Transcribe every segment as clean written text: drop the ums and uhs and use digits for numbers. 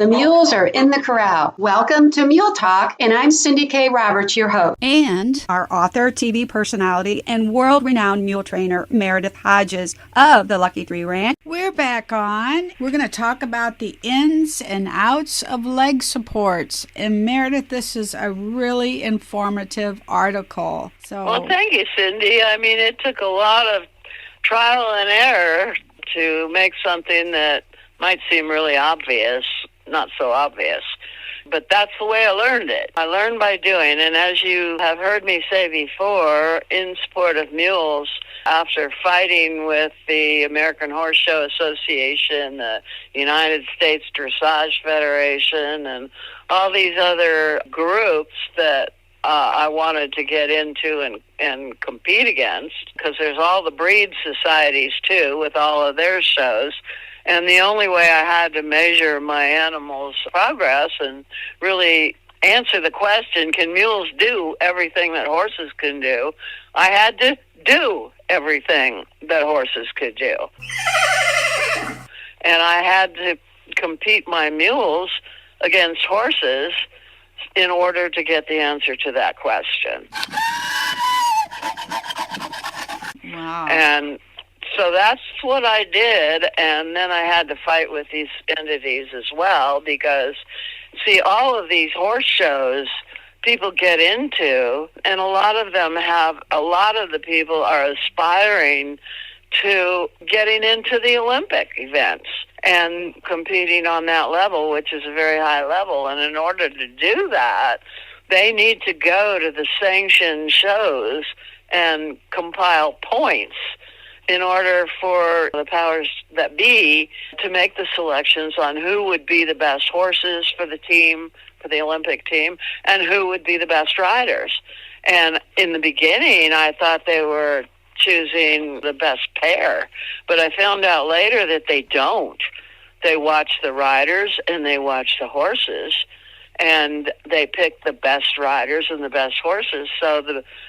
The mules are in the corral. Welcome to Mule Talk, and I'm Cindy K. Roberts, your host. And our author, TV personality, and world-renowned mule trainer, Meredith Hodges of the Lucky 3 Ranch. We're back on. We're going to talk about the ins and outs of leg supports. And Meredith, this is a really informative article. Well, thank you, Cindy. I mean, it took a lot of trial and error to make something that might seem really obvious, not so obvious. But that's the way I learned it. I learned by doing, and as you have heard me say before, in support of mules, after fighting with the American Horse Show Association, the United States Dressage Federation, and all these other groups that I wanted to get into and compete against, because there's all the breed societies, too, with all of their shows. And the only way I had to measure my animals' progress and really answer the question, can mules do everything that horses can do? I had to do everything that horses could do. And I had to compete my mules against horses in order to get the answer to that question. Wow. And so that's what I did, and then I had to fight with these entities as well because, see, all of these horse shows people get into, and a lot of the people are aspiring to getting into the Olympic events and competing on that level, which is a very high level. And in order to do that, they need to go to the sanctioned shows and compile points in order for the powers that be to make the selections on who would be the best horses for the team, for the Olympic team, and who would be the best riders. And in the beginning, I thought they were choosing the best pair, but I found out later that they don't. They watch the riders and they watch the horses, and they pick the best riders and the best horses. So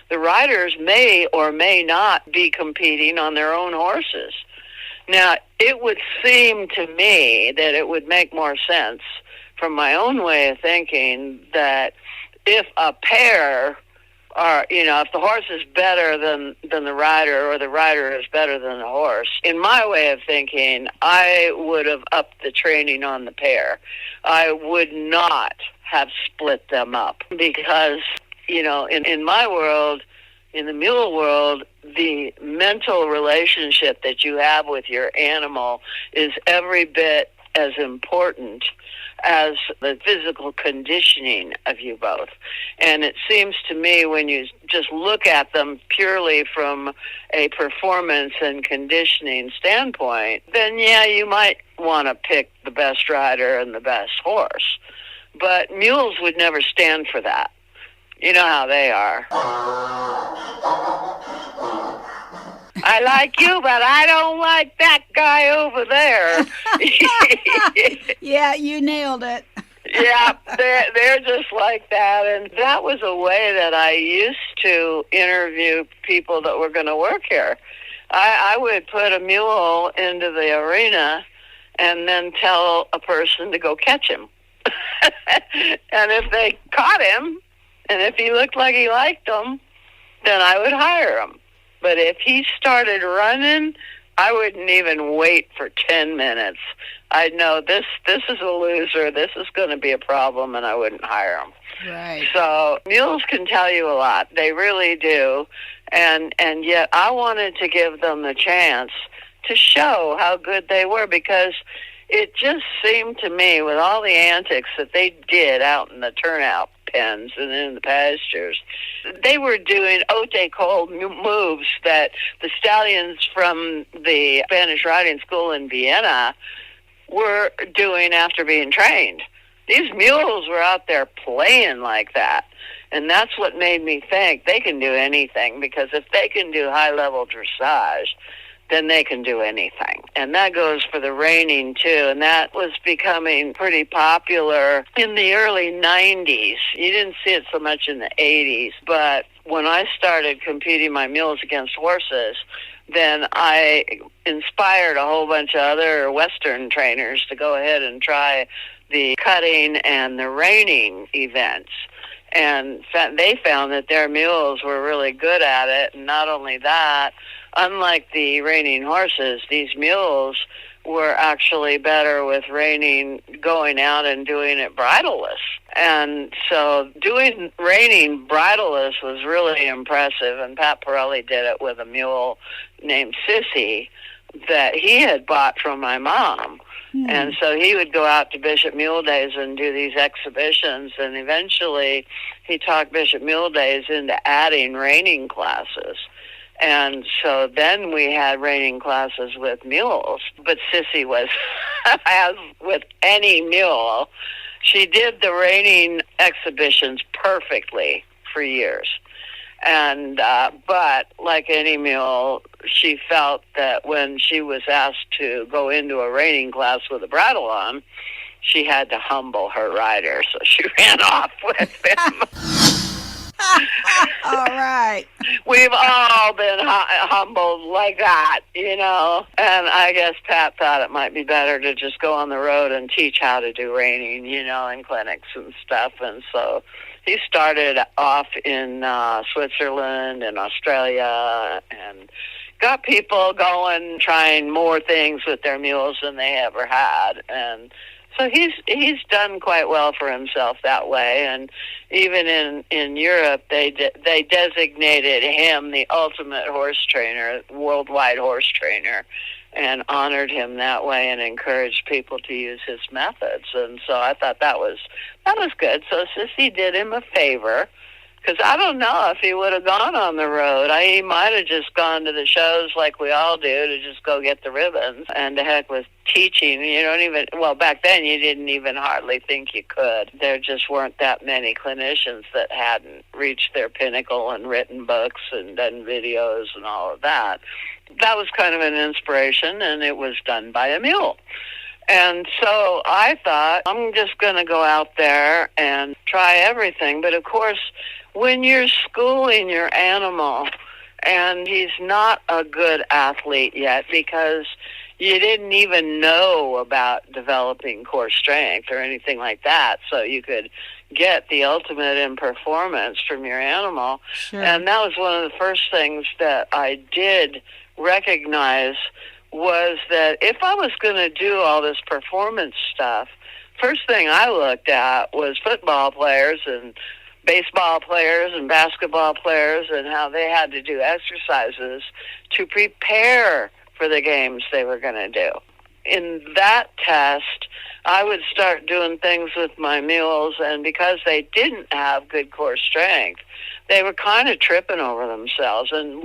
the riders may or may not be competing on their own horses. Now, it would seem to me that it would make more sense from my own way of thinking that if a pair are, if the horse is better than the rider, or the rider is better than the horse, in my way of thinking, I would have upped the training on the pair. I would not have split them up because, in my world, in the mule world, the mental relationship that you have with your animal is every bit as important as the physical conditioning of you both. And it seems to me when you just look at them purely from a performance and conditioning standpoint, then yeah, you might want to pick the best rider and the best horse. But mules would never stand for that. You know how they are. I like you, but I don't like that guy over there. Yeah, you nailed it. Yeah, they're just like that. And that was a way that I used to interview people that were going to work here. I would put a mule into the arena and then tell a person to go catch him. And if they caught him, and if he looked like he liked them, then I would hire him. But if he started running, I wouldn't even wait for 10 minutes. I'd know this is a loser, this is going to be a problem, and I wouldn't hire him. Right. So mules can tell you a lot. They really do. And yet I wanted to give them the chance to show how good they were, because it just seemed to me with all the antics that they did out in the turnout pens and in the pastures, they were doing haute col moves that the stallions from the Spanish riding school in Vienna were doing after being trained. These mules were out there playing like that. And that's what made me think they can do anything, because if they can do high-level dressage, then they can do anything. And that goes for the reining, too. And that was becoming pretty popular in the early 90s. You didn't see it so much in the 80s. But when I started competing my mules against horses, then I inspired a whole bunch of other Western trainers to go ahead and try the cutting and the reining events. And they found that their mules were really good at it. And not only that, unlike the reining horses, these mules were actually better with reining, going out and doing it bridleless. And so doing reining bridleless was really impressive. And Pat Pirelli did it with a mule named Sissy that he had bought from my mom. And so he would go out to Bishop Mule Days and do these exhibitions, and eventually he talked Bishop Mule Days into adding reining classes. And so then we had reining classes with mules. But Sissy was, as with any mule, she did the reining exhibitions perfectly for years. And but like any mule, she felt that when she was asked to go into a reining class with a bridle on, she had to humble her rider, so she ran off with him. All right. We've all been humbled like that, you know. And I guess Pat thought it might be better to just go on the road and teach how to do reining, you know, in clinics and stuff. And so he started off in Switzerland and Australia and got people going, trying more things with their mules than they ever had. And so he's done quite well for himself that way. And even in Europe, they designated him the ultimate horse trainer, worldwide horse trainer, and honored him that way and encouraged people to use his methods. And so I thought that was good. So Sissy did him a favor, because I don't know if he would have gone on the road. He might have just gone to the shows like we all do, to just go get the ribbons. And to heck with teaching, back then you didn't even hardly think you could. There just weren't that many clinicians that hadn't reached their pinnacle and written books and done videos and all of that. That was kind of an inspiration, and it was done by a mule. And so I thought, I'm just going to go out there and try everything. But of course, when you're schooling your animal and he's not a good athlete yet because you didn't even know about developing core strength or anything like that, so you could get the ultimate in performance from your animal. Sure. And that was one of the first things that I did recognize, was that if I was going to do all this performance stuff, first thing I looked at was football players and baseball players and basketball players and how they had to do exercises to prepare for the games they were going to do. In that test, I would start doing things with my mules, and because they didn't have good core strength, they were kind of tripping over themselves and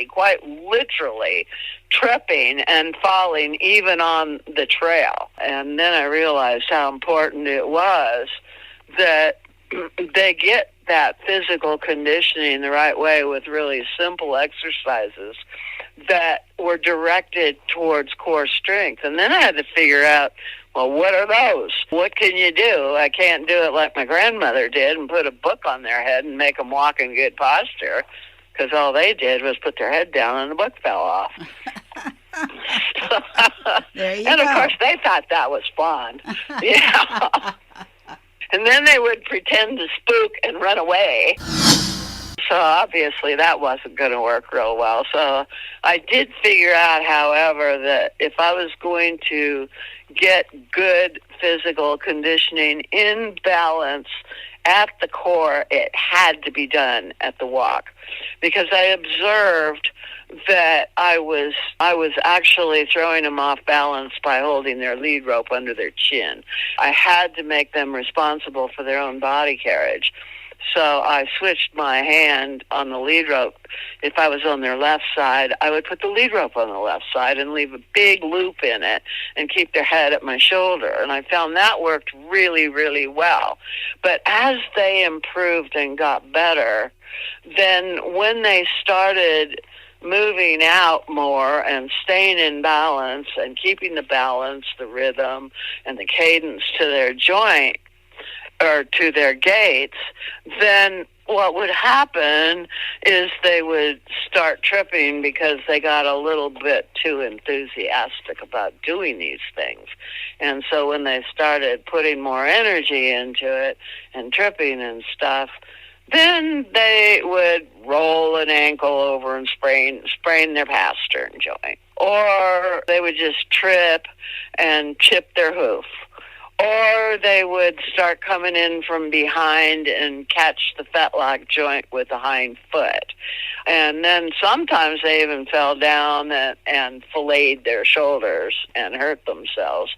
quite literally, tripping and falling even on the trail. And then I realized how important it was that they get that physical conditioning the right way with really simple exercises that were directed towards core strength. And then I had to figure out, well, what are those? What can you do? I can't do it like my grandmother did and put a book on their head and make them walk in good posture, because all they did was put their head down and the book fell off. There you and go. of course, they thought that was fun. Yeah. And then they would pretend to spook and run away. So obviously that wasn't going to work real well. So I did figure out, however, that if I was going to get good physical conditioning in balance at the core, it had to be done at the walk, because I observed that I was actually throwing them off balance by holding their lead rope under their chin. I had to make them responsible for their own body carriage. So I switched my hand on the lead rope. If I was on their left side, I would put the lead rope on the left side and leave a big loop in it and keep their head at my shoulder. And I found that worked really, really well. But as they improved and got better, then when they started moving out more and staying in balance and keeping the balance, the rhythm, and the cadence to their joint, or to their gaits, then what would happen is they would start tripping because they got a little bit too enthusiastic about doing these things. And so when they started putting more energy into it and tripping and stuff, then they would roll an ankle over and sprain their pastern joint. Or they would just trip and chip their hoof. Or they would start coming in from behind and catch the fetlock joint with the hind foot. And then sometimes they even fell down and filleted their shoulders and hurt themselves.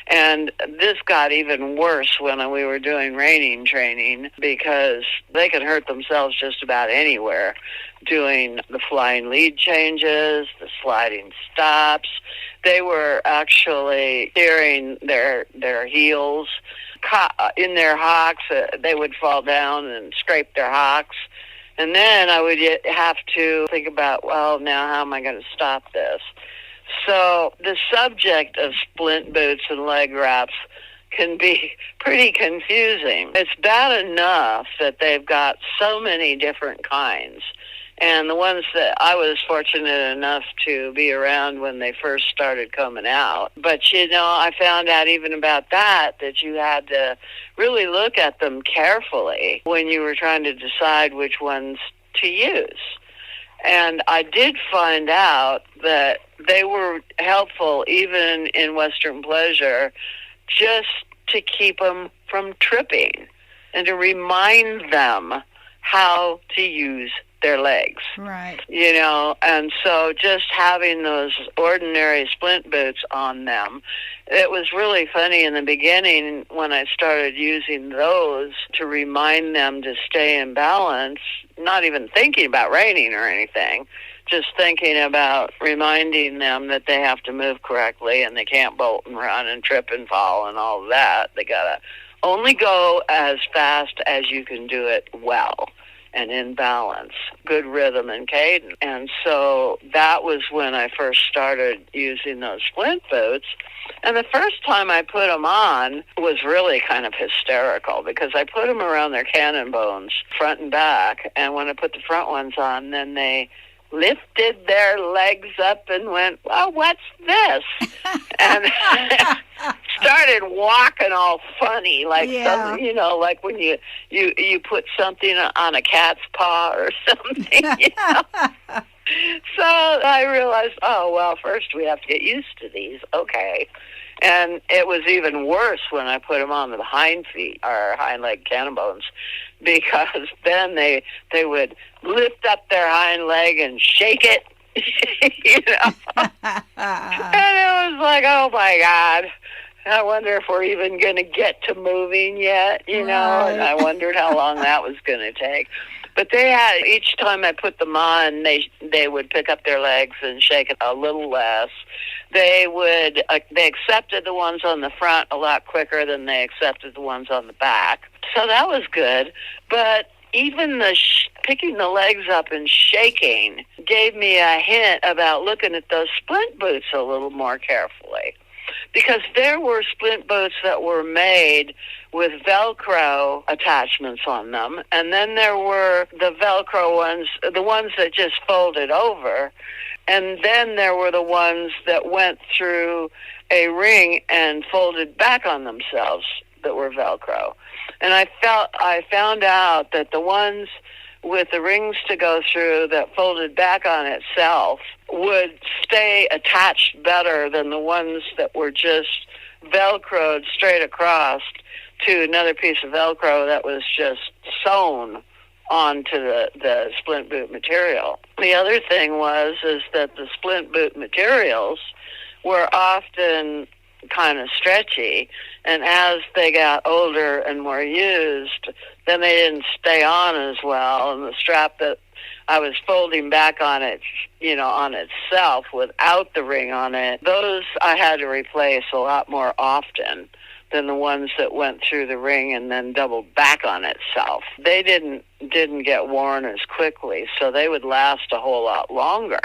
And this got even worse when we were doing reining training, because they could hurt themselves just about anywhere, doing the flying lead changes, the sliding stops. They were actually steering their heels in their hocks. They would fall down and scrape their hocks. And then I would have to think about, well, now how am I going to stop this? So the subject of splint boots and leg wraps can be pretty confusing. It's bad enough that they've got so many different kinds. And the ones that I was fortunate enough to be around when they first started coming out. But, I found out even about that you had to really look at them carefully when you were trying to decide which ones to use. And I did find out that they were helpful even in Western pleasure, just to keep them from tripping and to remind them how to use their legs. Right. And so just having those ordinary splint boots on them, it was really funny in the beginning when I started using those to remind them to stay in balance, not even thinking about reining or anything, just thinking about reminding them that they have to move correctly and they can't bolt and run and trip and fall and all of that. They got to only go as fast as you can do it well and in balance, good rhythm and cadence. And so that was when I first started using those splint boots. And the first time I put them on was really kind of hysterical, because I put them around their cannon bones, front and back. And when I put the front ones on, then they lifted their legs up and went, well, what's this? And started walking all funny, like like when you put something on a cat's paw or something. So I realized, first we have to get used to these. Okay. And it was even worse when I put them on the hind feet, or hind leg cannon bones, because then they would lift up their hind leg and shake it, And it was like, oh my God, I wonder if we're even going to get to moving yet, And I wondered how long that was going to take. But they had, each time I put them on, they would pick up their legs and shake it a little less. They accepted the ones on the front a lot quicker than they accepted the ones on the back. So that was good. But even the picking the legs up and shaking gave me a hint about looking at those splint boots a little more carefully. Because there were splint boots that were made with Velcro attachments on them, and then there were the Velcro ones, the ones that just folded over, and then there were the ones that went through a ring and folded back on themselves that were Velcro. And I found out that the ones with the rings to go through that folded back on itself would stay attached better than the ones that were just Velcroed straight across to another piece of Velcro that was just sewn onto the splint boot material. The other thing is that the splint boot materials were often kind of stretchy, and as they got older and more used, then they didn't stay on as well, and the strap that I was folding back on it, on itself without the ring on it, those I had to replace a lot more often than the ones that went through the ring and then doubled back on itself. They didn't get worn as quickly, so they would last a whole lot longer.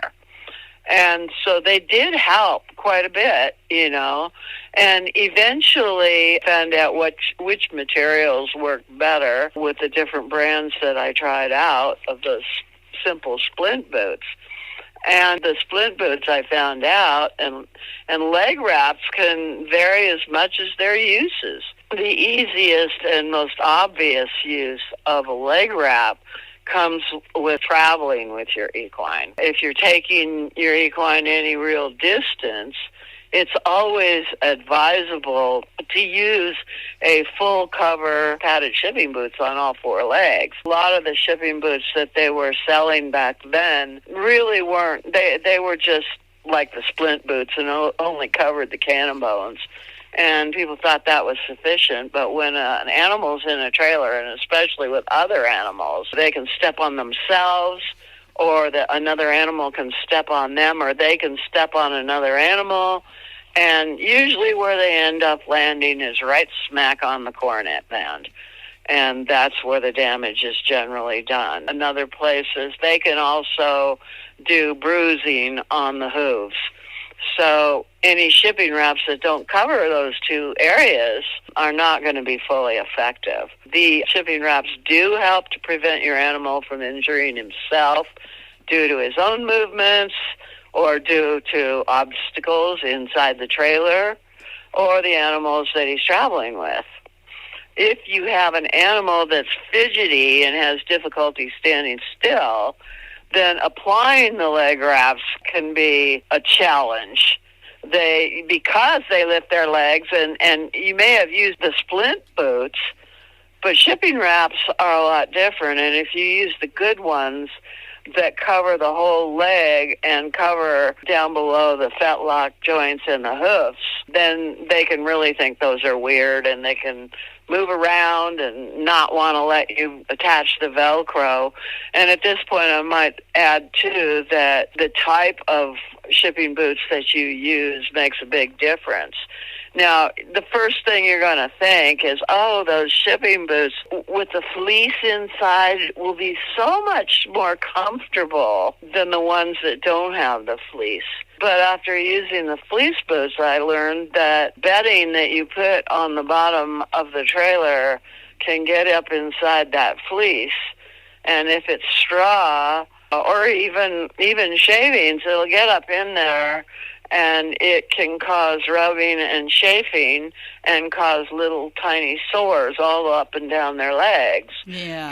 And so they did help quite a bit, and eventually found out which materials worked better with the different brands that I tried out of those simple splint boots. And the splint boots, I found out, and leg wraps can vary as much as their uses. The easiest and most obvious use of a leg wrap comes with traveling with your equine. If you're taking your equine any real distance, it's always advisable to use a full cover padded shipping boots on all four legs. A lot of the shipping boots that they were selling back then really weren't, they were just like the splint boots and only covered the cannon bones. And people thought that was sufficient, but when an animal's in a trailer, and especially with other animals, they can step on themselves, or another animal can step on them, or they can step on another animal, and usually where they end up landing is right smack on the cornet band. And that's where the damage is generally done. In other places, they can also do bruising on the hooves. So any shipping wraps that don't cover those two areas are not going to be fully effective. The shipping wraps do help to prevent your animal from injuring himself due to his own movements or due to obstacles inside the trailer or the animals that he's traveling with. If you have an animal that's fidgety and has difficulty standing still, then applying the leg wraps can be a challenge. Because they lift their legs, and you may have used the splint boots, but shipping wraps are a lot different. And if you use the good ones that cover the whole leg and cover down below the fetlock joints and the hoofs, then they can really think those are weird, and they can move around and not want to let you attach the Velcro. And at this point, I might add, too, that the type of shipping boots that you use makes a big difference. Now, the first thing you're going to think is, oh, those shipping boots with the fleece inside will be so much more comfortable than the ones that don't have the fleece. But after using the fleece boots, I learned that bedding that you put on the bottom of the trailer can get up inside that fleece. And if it's straw or even shavings, it'll get up in there, and it can cause rubbing and chafing and cause little tiny sores all up and down their legs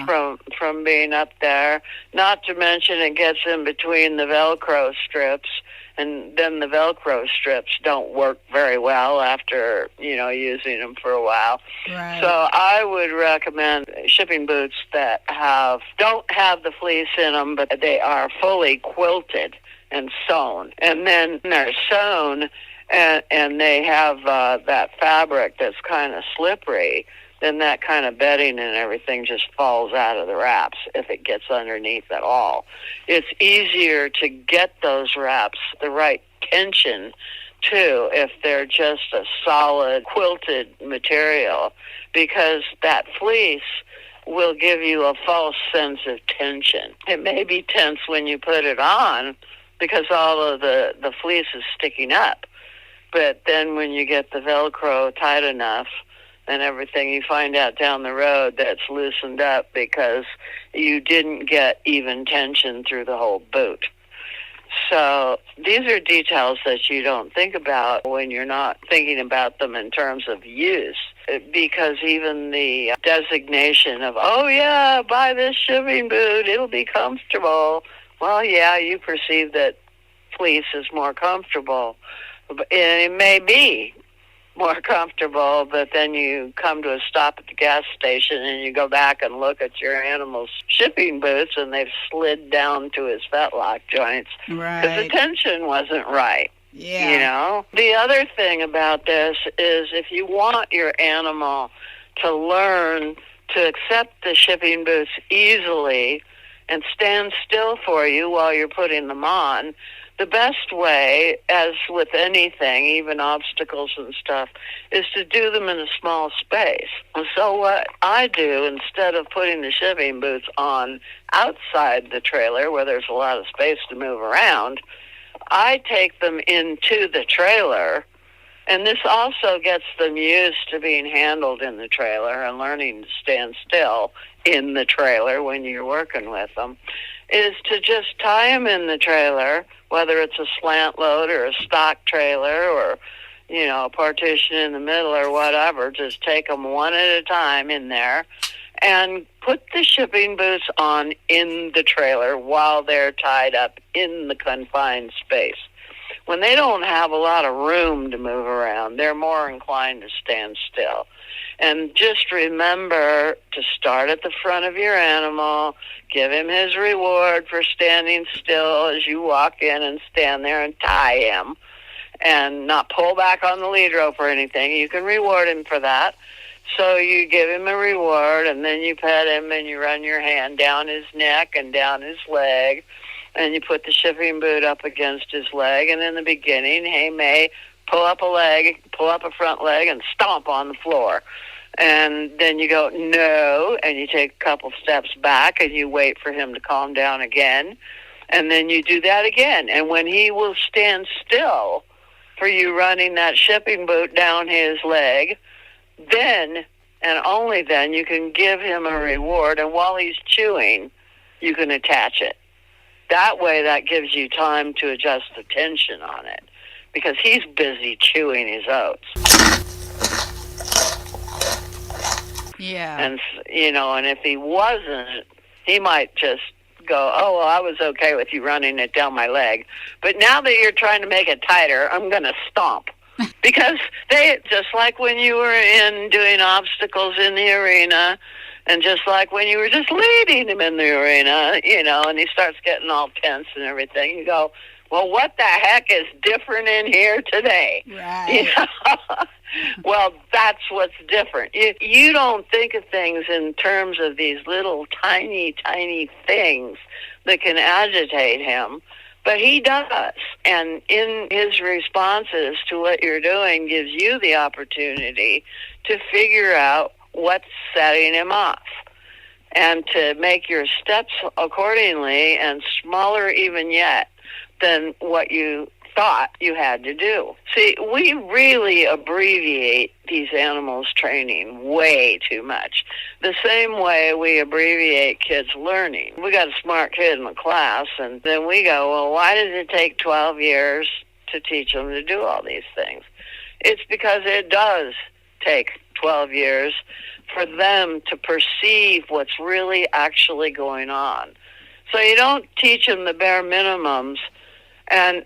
from being up there. Not to mention it gets in between the Velcro strips, and then the Velcro strips don't work very well after, using them for a while. Right. So I would recommend shipping boots that don't have the fleece in them, but they are fully quilted and sewn. And then they're sewn and they have that fabric that's kind of slippery, then that kind of bedding and everything just falls out of the wraps if it gets underneath at all. It's easier to get those wraps the right tension, too, if they're just a solid quilted material, because that fleece will give you a false sense of tension. It may be tense when you put it on because all of the fleece is sticking up. But then when you get the Velcro tight enough and everything, you find out down the road that's loosened up because you didn't get even tension through the whole boot. So these are details that you don't think about when you're not thinking about them in terms of use, because even the designation of, oh yeah, buy this shipping boot, it'll be comfortable. Well, yeah, you perceive that fleece is more comfortable. And it may be more comfortable, but then you come to a stop at the gas station and you go back and look at your animal's shipping boots and they've slid down to his fetlock joints. Right. Because the tension wasn't right. Yeah. The other thing about this is if you want your animal to learn to accept the shipping boots easily and stand still for you while you're putting them on, the best way, as with anything, even obstacles and stuff, is to do them in a small space. So what I do, instead of putting the shipping boots on outside the trailer where there's a lot of space to move around, I take them into the trailer, and this also gets them used to being handled in the trailer and learning to stand still in the trailer when you're working with them, is to just tie them in the trailer, whether it's a slant load or a stock trailer or, a partition in the middle or whatever. Just take them one at a time in there and put the shipping boots on in the trailer while they're tied up in the confined space. When they don't have a lot of room to move around, they're more inclined to stand still. And just remember to start at the front of your animal, give him his reward for standing still as you walk in and stand there and tie him, and not pull back on the lead rope or anything. You can reward him for that. So you give him a reward, and then you pet him, and you run your hand down his neck and down his leg, and you put the shipping boot up against his leg. And in the beginning, he may pull up a front leg, and stomp on the floor. And then you go, no, and you take a couple steps back, and you wait for him to calm down again. And then you do that again. And when he will stand still for you running that shipping boot down his leg, then and only then you can give him a reward. And while he's chewing, you can attach it. That way, that gives you time to adjust the tension on it, because he's busy chewing his oats. Yeah. And, and if he wasn't, he might just go, oh, well, I was okay with you running it down my leg, but now that you're trying to make it tighter, I'm going to stomp. Because they, just like when you were in doing obstacles in the arena, and just like when you were just leading him in the arena, and he starts getting all tense and everything, you go, well, what the heck is different in here today? Right. Well, that's what's different. You don't think of things in terms of these little tiny, tiny things that can agitate him, but he does. And in his responses to what you're doing gives you the opportunity to figure out what's setting him off and to make your steps accordingly, and smaller even yet than what you thought you had to do. See, we really abbreviate these animals' training way too much. The same way we abbreviate kids' learning. We got a smart kid in the class, and then we go, well, why does it take 12 years to teach them to do all these things? It's because it does take 12 years for them to perceive what's really actually going on. So you don't teach them the bare minimums and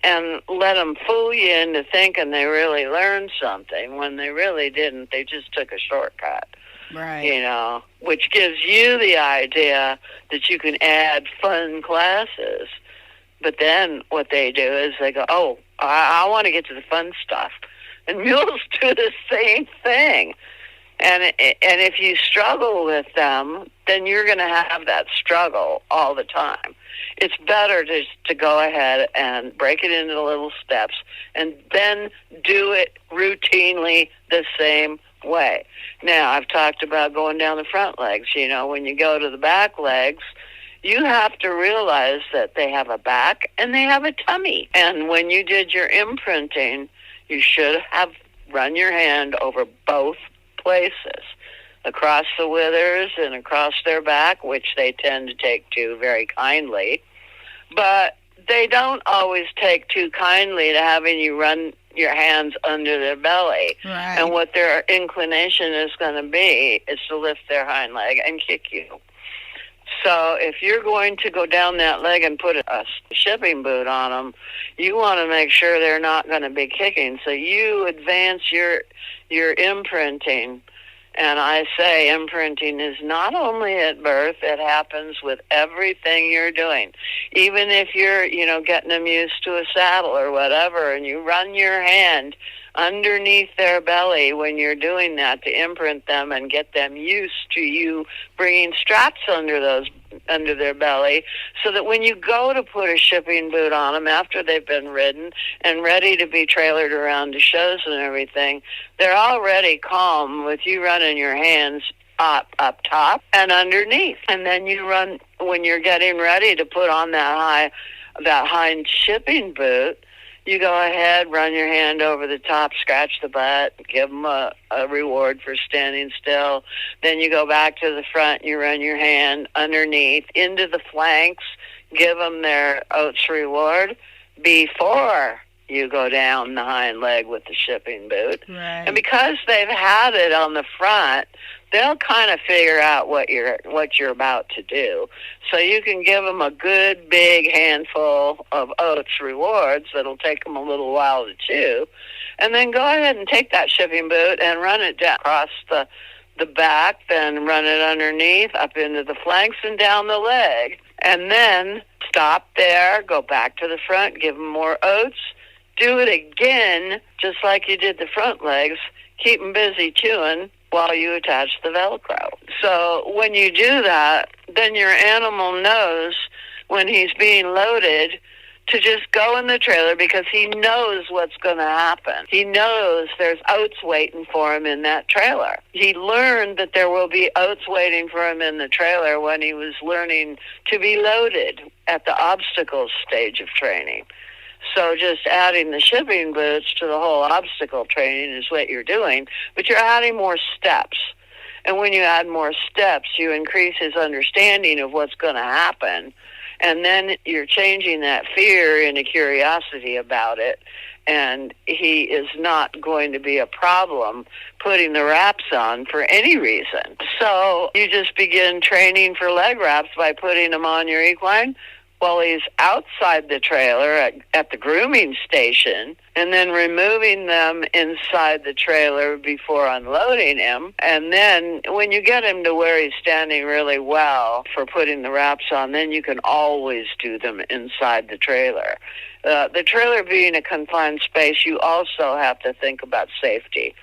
let them fool you into thinking they really learned something when they really didn't. They just took a shortcut. Right. Which gives you the idea that you can add fun classes. But then what they do is they go, oh, I want to get to the fun stuff. And mules do the same thing. And if you struggle with them, then you're going to have that struggle all the time. It's better to go ahead and break it into little steps and then do it routinely the same way. Now, I've talked about going down the front legs. When you go to the back legs, you have to realize that they have a back and they have a tummy. And when you did your imprinting, you should have run your hand over both places, across the withers and across their back, which they tend to take to very kindly. But they don't always take too kindly to having you run your hands under their belly. Right. And what their inclination is going to be is to lift their hind leg and kick you. So if you're going to go down that leg and put a shipping boot on them, you want to make sure they're not going to be kicking. So you advance your imprinting. And I say imprinting is not only at birth, it happens with everything you're doing. Even if you're, getting them used to a saddle or whatever, and you run your hand underneath their belly when you're doing that to imprint them and get them used to you bringing straps under their belly, so that when you go to put a shipping boot on them after they've been ridden and ready to be trailered around to shows and everything, they're already calm with you running your hands up top and underneath. And then you run, when you're getting ready to put on that hind shipping boot, you go ahead, run your hand over the top, scratch the butt, give them a reward for standing still. Then you go back to the front, you run your hand underneath into the flanks, give them their oats reward before you go down the hind leg with the shipping boot. Right. And because they've had it on the front, they'll kind of figure out what you're about to do. So you can give them a good big handful of oats rewards that'll take them a little while to chew, and then go ahead and take that shipping boot and run it down across the back, then run it underneath, up into the flanks and down the leg. And then stop there, go back to the front, give them more oats, do it again, just like you did the front legs. Keep them busy chewing while you attach the Velcro. So when you do that, then your animal knows when he's being loaded to just go in the trailer, because he knows what's going to happen. He knows there's oats waiting for him in that trailer. He learned that there will be oats waiting for him in the trailer when he was learning to be loaded at the obstacles stage of training. So just adding the shipping boots to the whole obstacle training is what you're doing, but you're adding more steps. And when you add more steps, you increase his understanding of what's going to happen. And then you're changing that fear into curiosity about it. And he is not going to be a problem putting the wraps on for any reason. So you just begin training for leg wraps by putting them on your equine while he's outside the trailer at the grooming station, and then removing them inside the trailer before unloading him. And then when you get him to where he's standing really well for putting the wraps on, then you can always do them inside the trailer. The trailer being a confined space, you also have to think about safety.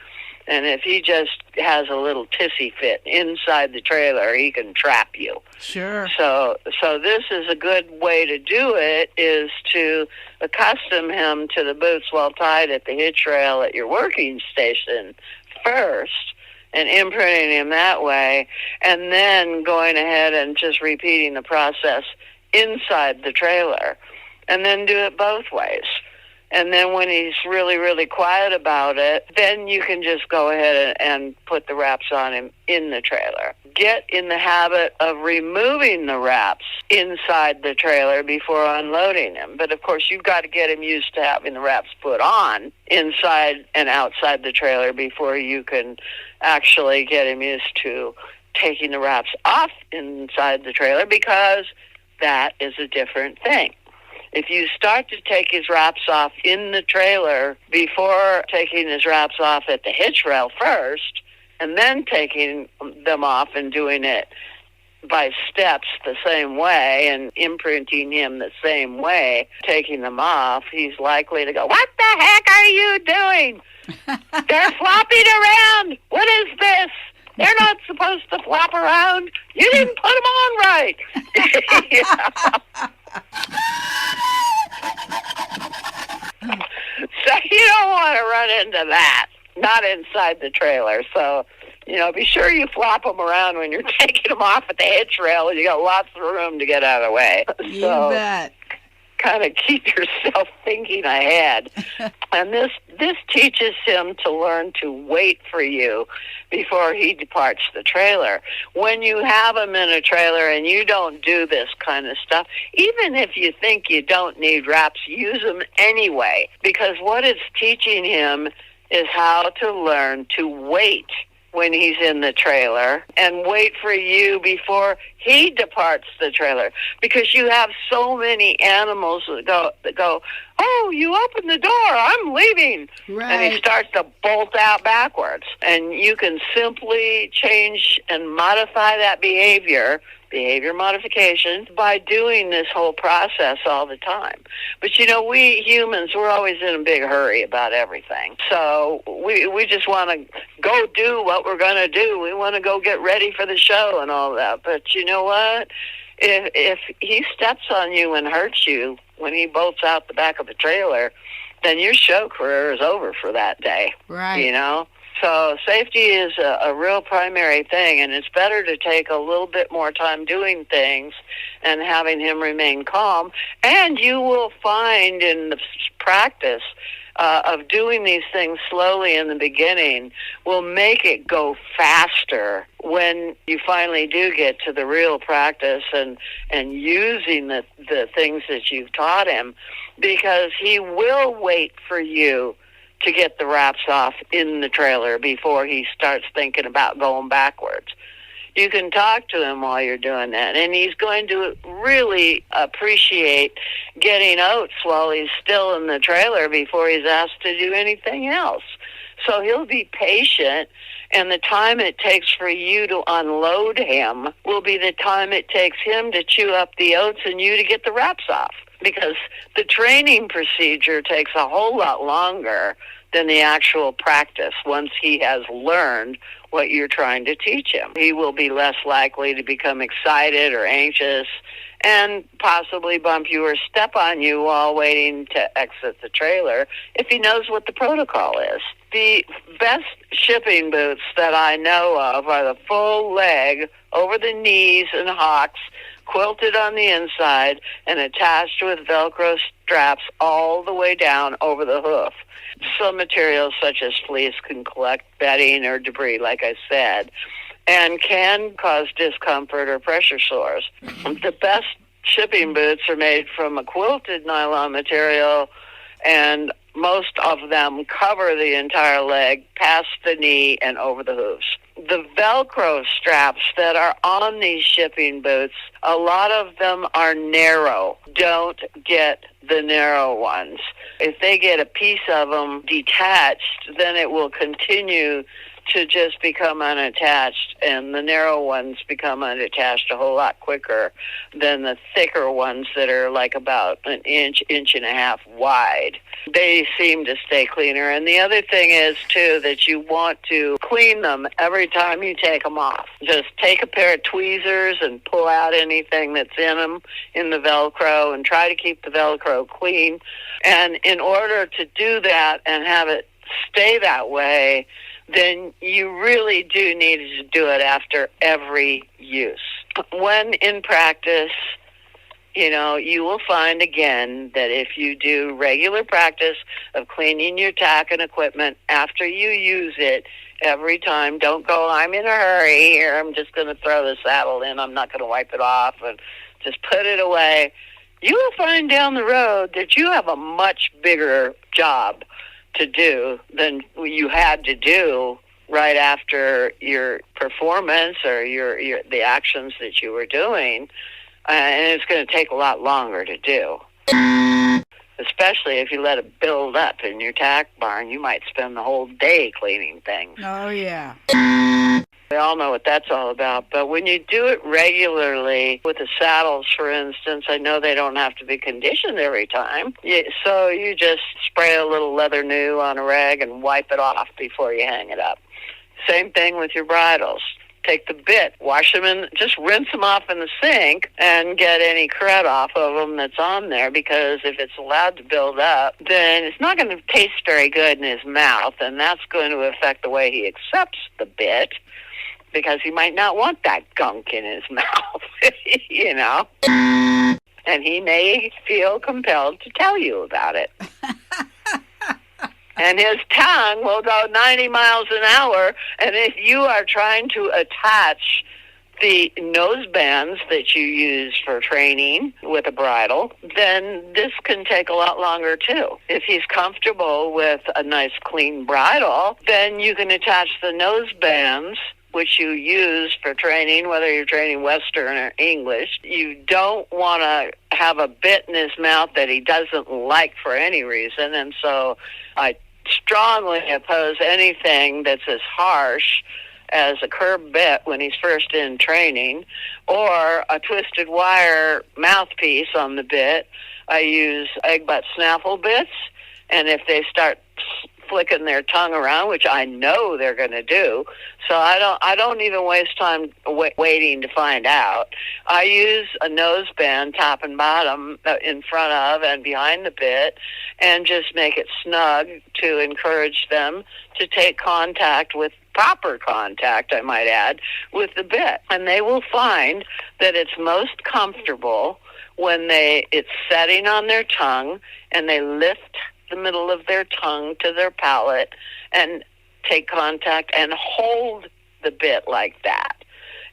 And if he just has a little tissy fit inside the trailer, he can trap you. Sure. So this is a good way to do it, is to accustom him to the boots while tied at the hitch rail at your working station first, and imprinting him that way, and then going ahead and just repeating the process inside the trailer, and then do it both ways. And then when he's really, really quiet about it, then you can just go ahead and put the wraps on him in the trailer. Get in the habit of removing the wraps inside the trailer before unloading him. But, of course, you've got to get him used to having the wraps put on inside and outside the trailer before you can actually get him used to taking the wraps off inside the trailer, because that is a different thing. If you start to take his wraps off in the trailer before taking his wraps off at the hitch rail first, and then taking them off and doing it by steps the same way and imprinting him the same way, taking them off, he's likely to go, "What the heck are you doing? They're flopping around. What is this? They're not supposed to flop around. You didn't put them on right." So you don't want to run into that, not inside the trailer. So, be sure you flop them around when you're taking them off at the hitch rail. You got lots of room to get out of the way. You bet. Kind of keep yourself thinking ahead. And this teaches him to learn to wait for you before he departs the trailer. When you have him in a trailer and you don't do this kind of stuff, even if you think you don't need wraps, use them anyway, because what it's teaching him is how to learn to wait when he's in the trailer, and wait for you before he departs the trailer, because you have so many animals that go, "Oh, you opened the door, I'm leaving." Right. And he starts to bolt out backwards. And you can simply change and modify that behavior modification, by doing this whole process all the time. But we humans, we're always in a big hurry about everything. So we just want to go do what we're going to do. We want to go get ready for the show and all that. But you know what? If he steps on you and hurts you when he bolts out the back of the trailer, then your show career is over for that day. Right. So safety is a real primary thing, and it's better to take a little bit more time doing things and having him remain calm. And you will find in the practice of doing these things slowly in the beginning will make it go faster when you finally do get to the real practice and using the things that you've taught him, because he will wait for you to get the wraps off in the trailer before he starts thinking about going backwards. You can talk to him while you're doing that, and he's going to really appreciate getting oats while he's still in the trailer before he's asked to do anything else. So he'll be patient, and the time it takes for you to unload him will be the time it takes him to chew up the oats and you to get the wraps off. Because the training procedure takes a whole lot longer than the actual practice once he has learned what you're trying to teach him. He will be less likely to become excited or anxious and possibly bump you or step on you while waiting to exit the trailer if he knows what the protocol is. The best shipping boots that I know of are the full leg, over the knees and hocks, quilted on the inside and attached with Velcro straps all the way down over the hoof. Some materials such as fleece can collect bedding or debris, like I said, and can cause discomfort or pressure sores. The best shipping boots are made from a quilted nylon material, and most of them cover the entire leg past the knee and over the hooves. The Velcro straps that are on these shipping boots, a lot of them are narrow. Don't get the narrow ones. If they get a piece of them detached, then it will continue to just become unattached, and the narrow ones become unattached a whole lot quicker than the thicker ones that are like about an inch, inch and a half wide. They seem to stay cleaner. And the other thing is, too, that you want to clean them every time you take them off. Just take a pair of tweezers and pull out anything that's in them in the Velcro and try to keep the Velcro clean. And in order to do that and have it stay that way, then you really do need to do it after every use. When in practice, you will find again that if you do regular practice of cleaning your tack and equipment after you use it every time, don't go, I'm in a hurry here, I'm just going to throw the saddle in, I'm not going to wipe it off, and just put it away. You will find down the road that you have a much bigger job to do than you had to do right after your performance or the actions that you were doing, and it's going to take a lot longer to do. Especially if you let it build up in your tack barn, you might spend the whole day cleaning things. Oh, yeah. We all know what that's all about. But when you do it regularly, with the saddles, for instance, I know they don't have to be conditioned every time. So you just spray a little leather new on a rag and wipe it off before you hang it up. Same thing with your bridles. Take the bit, wash them just rinse them off in the sink and get any crud off of them that's on there, because if it's allowed to build up, then it's not going to taste very good in his mouth, and that's going to affect the way he accepts the bit, because he might not want that gunk in his mouth, and he may feel compelled to tell you about it. And his tongue will go 90 miles an hour, and if you are trying to attach the nose bands that you use for training with a bridle, then this can take a lot longer too. If he's comfortable with a nice clean bridle, then you can attach the nose bands which you use for training, whether you're training Western or English. You don't want to have a bit in his mouth that he doesn't like for any reason, and so I strongly oppose anything that's as harsh as a curb bit when he's first in training, or a twisted wire mouthpiece on the bit. I use egg butt snaffle bits, and if they start flicking their tongue around, which I know they're going to do. So I don't even waste time waiting to find out. I use a noseband, top and bottom, in front of and behind the bit, and just make it snug to encourage them to take contact with proper contact, I might add, with the bit. And they will find that it's most comfortable when it's setting on their tongue and they lift the middle of their tongue to their palate and take contact and hold the bit like that.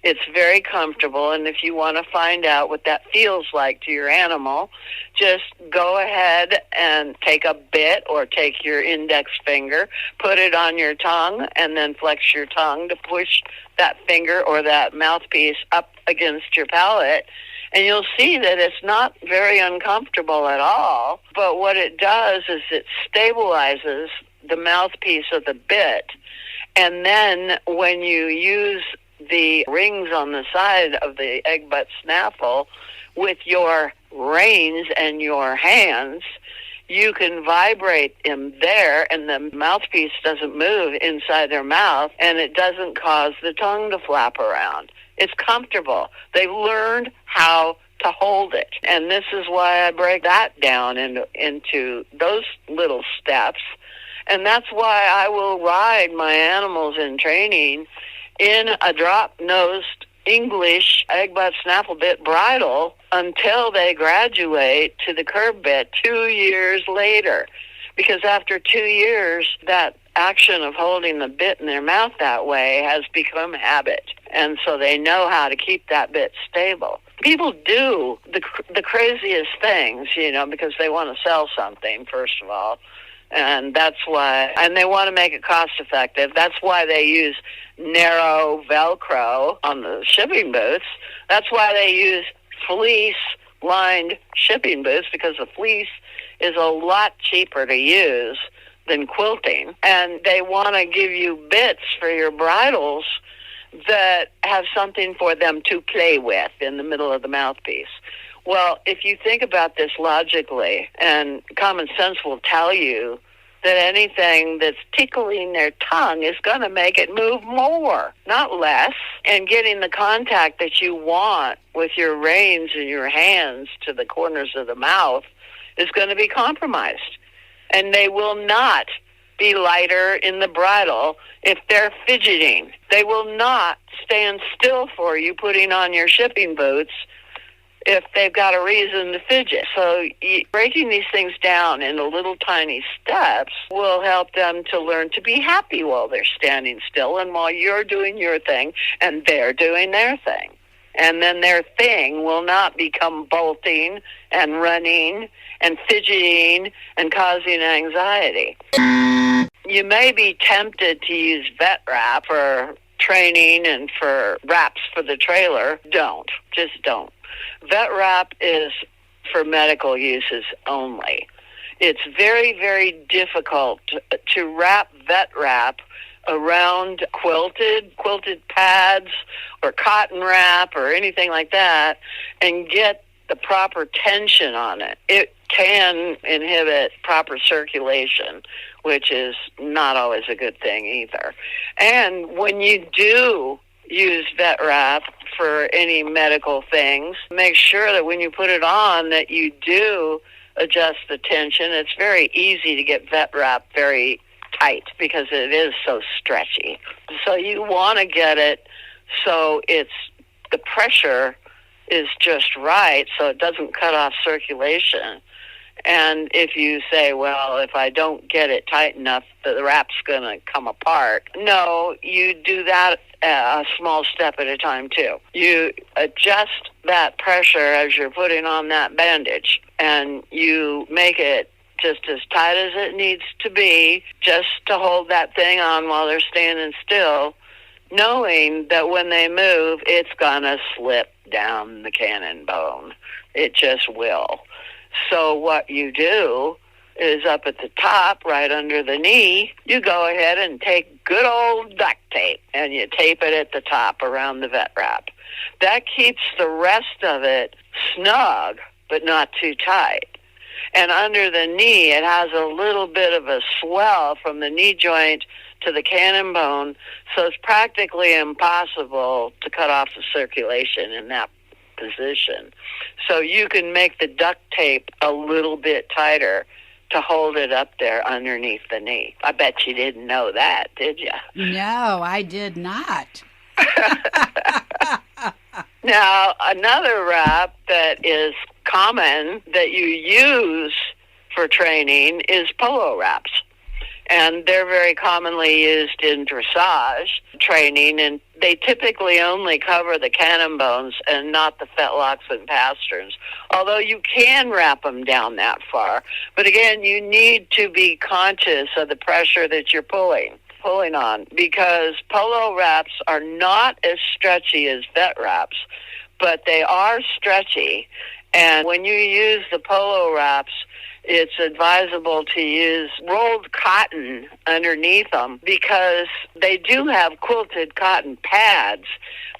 It's very comfortable, and if you want to find out what that feels like to your animal, just go ahead and take a bit or take your index finger, put it on your tongue, and then flex your tongue to push that finger or that mouthpiece up against your palate. And you'll see that it's not very uncomfortable at all, but what it does is it stabilizes the mouthpiece of the bit, and then when you use the rings on the side of the egg butt snaffle with your reins and your hands, you can vibrate them there, and the mouthpiece doesn't move inside their mouth, and it doesn't cause the tongue to flap around. It's comfortable. They've learned how to hold it. And this is why I break that down into those little steps. And that's why I will ride my animals in training in a drop-nosed English egg butt snaffle bit bridle until they graduate to the curb bit 2 years later. Because after 2 years, that action of holding the bit in their mouth that way has become habit. And so they know how to keep that bit stable. People do the craziest things, because they want to sell something, first of all. And that's why, and they want to make it cost effective. That's why they use narrow Velcro on the shipping boots. That's why they use fleece-lined shipping boots, because the fleece is a lot cheaper to use than quilting. And they want to give you bits for your bridles that have something for them to play with in the middle of the mouthpiece. Well, if you think about this logically, and common sense will tell you that anything that's tickling their tongue is going to make it move more, not less. And getting the contact that you want with your reins and your hands to the corners of the mouth is going to be compromised. And they will not be lighter in the bridle if they're fidgeting. They will not stand still for you putting on your shipping boots if they've got a reason to fidget. So breaking these things down into little tiny steps will help them to learn to be happy while they're standing still and while you're doing your thing and they're doing their thing. And then their thing will not become bolting and running and fidgeting and causing anxiety. You may be tempted to use vet wrap for training and for wraps for the trailer. Don't. Just don't. Vet wrap is for medical uses only. It's very, very difficult to wrap vet wrap around quilted pads or cotton wrap or anything like that and get the proper tension on it. It can inhibit proper circulation, which is not always a good thing either. And when you do use vet wrap for any medical things, make sure that when you put it on that you do adjust the tension. It's very easy to get vet wrap very tight because it is so stretchy. So you want to get it so the pressure is just right so it doesn't cut off circulation. And if you say, well, if I don't get it tight enough, the wrap's going to come apart. No, you do that a small step at a time, too. You adjust that pressure as you're putting on that bandage, and you make it just as tight as it needs to be, just to hold that thing on while they're standing still, knowing that when they move, it's going to slip down the cannon bone. It just will. So what you do is up at the top, right under the knee, you go ahead and take good old duct tape, and you tape it at the top around the vet wrap. That keeps the rest of it snug, but not too tight. And under the knee, it has a little bit of a swell from the knee joint to the cannon bone, so it's practically impossible to cut off the circulation in that position. So you can make the duct tape a little bit tighter to hold it up there underneath the knee. I bet you didn't know that, did you? No, I did not. Now, another wrap that is common that you use for training is polo wraps. And they're very commonly used in dressage training, and they typically only cover the cannon bones and not the fetlocks and pasterns, although you can wrap them down that far. But again, you need to be conscious of the pressure that you're pulling on, because polo wraps are not as stretchy as vet wraps, but they are stretchy. And when you use the polo wraps, it's advisable to use rolled cotton underneath them, because they do have quilted cotton pads,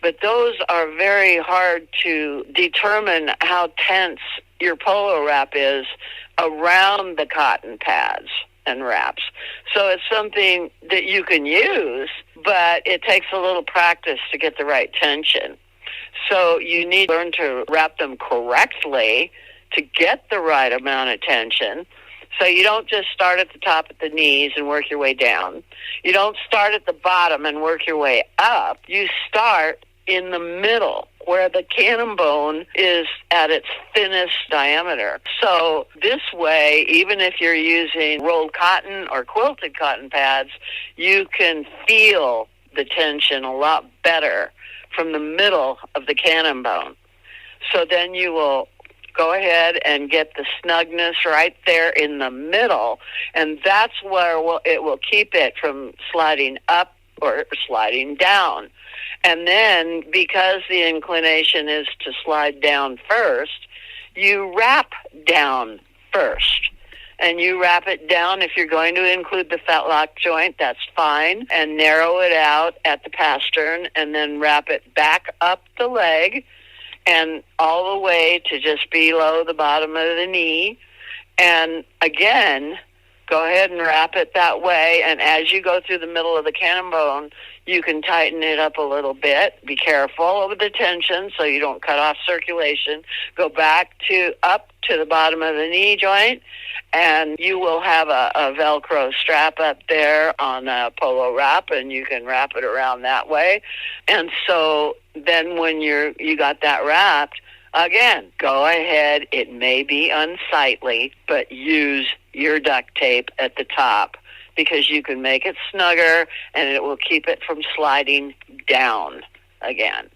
but those are very hard to determine how tense your polo wrap is around the cotton pads and wraps. So it's something that you can use, but it takes a little practice to get the right tension. So you need to learn to wrap them correctly to get the right amount of tension. So you don't just start at the top at the knees and work your way down. You don't start at the bottom and work your way up. You start in the middle, where the cannon bone is at its thinnest diameter. So this way, even if you're using rolled cotton or quilted cotton pads, you can feel the tension a lot better from the middle of the cannon bone. So then you will go ahead and get the snugness right there in the middle, and that's where it will keep it from sliding up or sliding down. And then, because the inclination is to slide down first, you wrap down first. And you wrap it down. If you're going to include the fetlock joint, that's fine. And narrow it out at the pastern, and then wrap it back up the leg and all the way to just below the bottom of the knee. And again, go ahead and wrap it that way. And as you go through the middle of the cannon bone, you can tighten it up a little bit. Be careful of the tension so you don't cut off circulation. Go back up to the bottom of the knee joint, and you will have a Velcro strap up there on a polo wrap, and you can wrap it around that way. And so then when you got that wrapped, again, go ahead. It may be unsightly, but use your duct tape at the top, because you can make it snugger and it will keep it from sliding down again.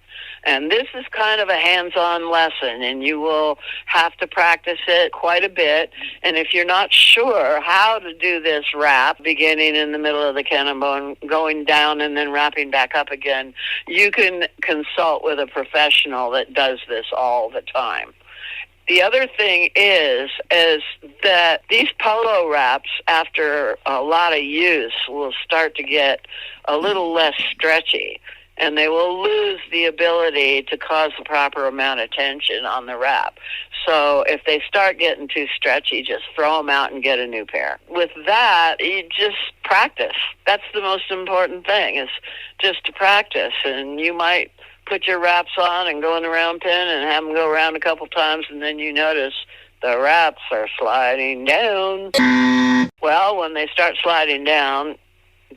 And this is kind of a hands-on lesson, and you will have to practice it quite a bit. And if you're not sure how to do this wrap, beginning in the middle of the cannon bone, going down and then wrapping back up again, you can consult with a professional that does this all the time. The other thing is that these polo wraps, after a lot of use, will start to get a little less stretchy, and they will lose the ability to cause the proper amount of tension on the wrap. So if they start getting too stretchy, just throw them out and get a new pair. With that, you just practice. That's the most important thing, is just to practice. And you might put your wraps on and go in the round pen and have them go around a couple times, and then you notice the wraps are sliding down. Well, when they start sliding down,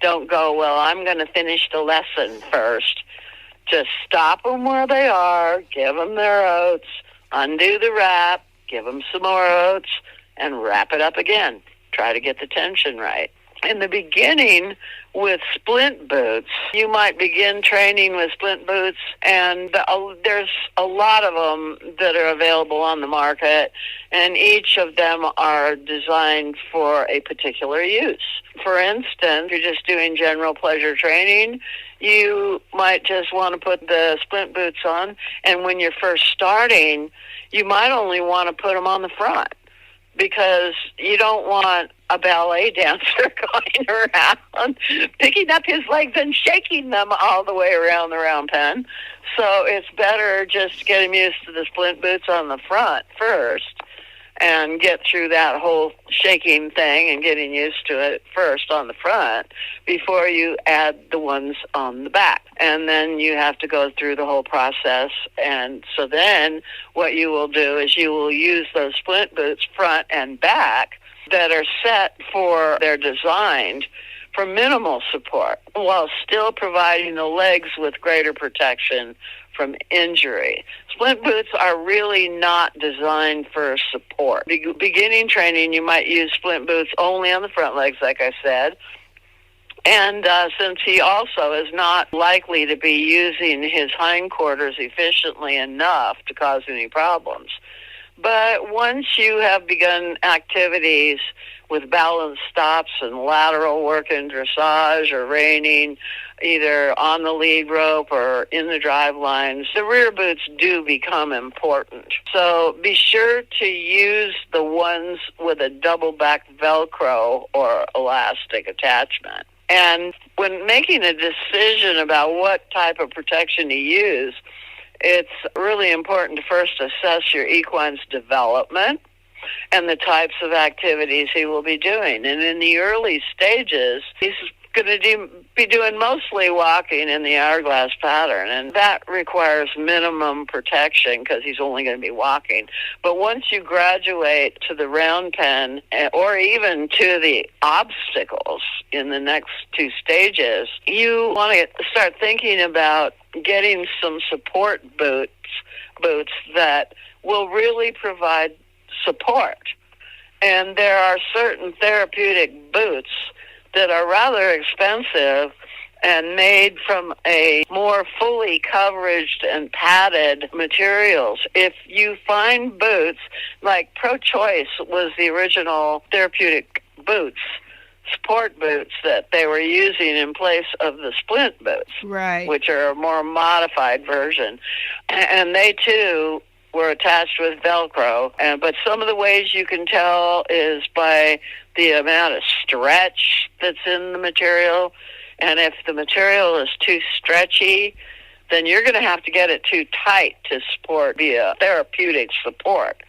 don't go, well, I'm going to finish the lesson first. Just stop them where they are, give them their oats, undo the wrap, give them some more oats, and wrap it up again. Try to get the tension right. In the beginning, with splint boots, you might begin training with splint boots, and there's a lot of them that are available on the market, and each of them are designed for a particular use. For instance, if you're just doing general pleasure training, you might just want to put the splint boots on, and when you're first starting, you might only want to put them on the front, because you don't want a ballet dancer going around, picking up his legs and shaking them all the way around the round pen. So it's better just to get him used to the splint boots on the front first. and get through that whole shaking thing and getting used to it first on the front before you add the ones on the back. And then you have to go through the whole process. And so then what you will do is you will use those splint boots front and back that are set for, they're designed for minimal support while still providing the legs with greater protection from injury. Splint boots are really not designed for support. Beginning training, you might use splint boots only on the front legs, like I said. And since he also is not likely to be using his hindquarters efficiently enough to cause any problems. But once you have begun activities with balance stops and lateral work in dressage or reining, either on the lead rope or in the drive lines, the rear boots do become important. So be sure to use the ones with a double back Velcro or elastic attachment. And when making a decision about what type of protection to use, it's really important to first assess your equine's development and the types of activities he will be doing. And in the early stages, he's going to be doing mostly walking in the hourglass pattern, and that requires minimum protection because he's only going to be walking. But once you graduate to the round pen or even to the obstacles in the next two stages, you want to start thinking about getting some support boots that will really provide support. And there are certain therapeutic boots that are rather expensive and made from a more fully coveraged and padded materials. If you find boots, like Pro Choice was the original therapeutic boots, sport boots that they were using in place of the splint boots, right, which are a more modified version. And they, too, were attached with Velcro. But some of the ways you can tell is by the amount of stretch that's in the material. And if the material is too stretchy, then you're going to have to get it too tight to support via therapeutic support.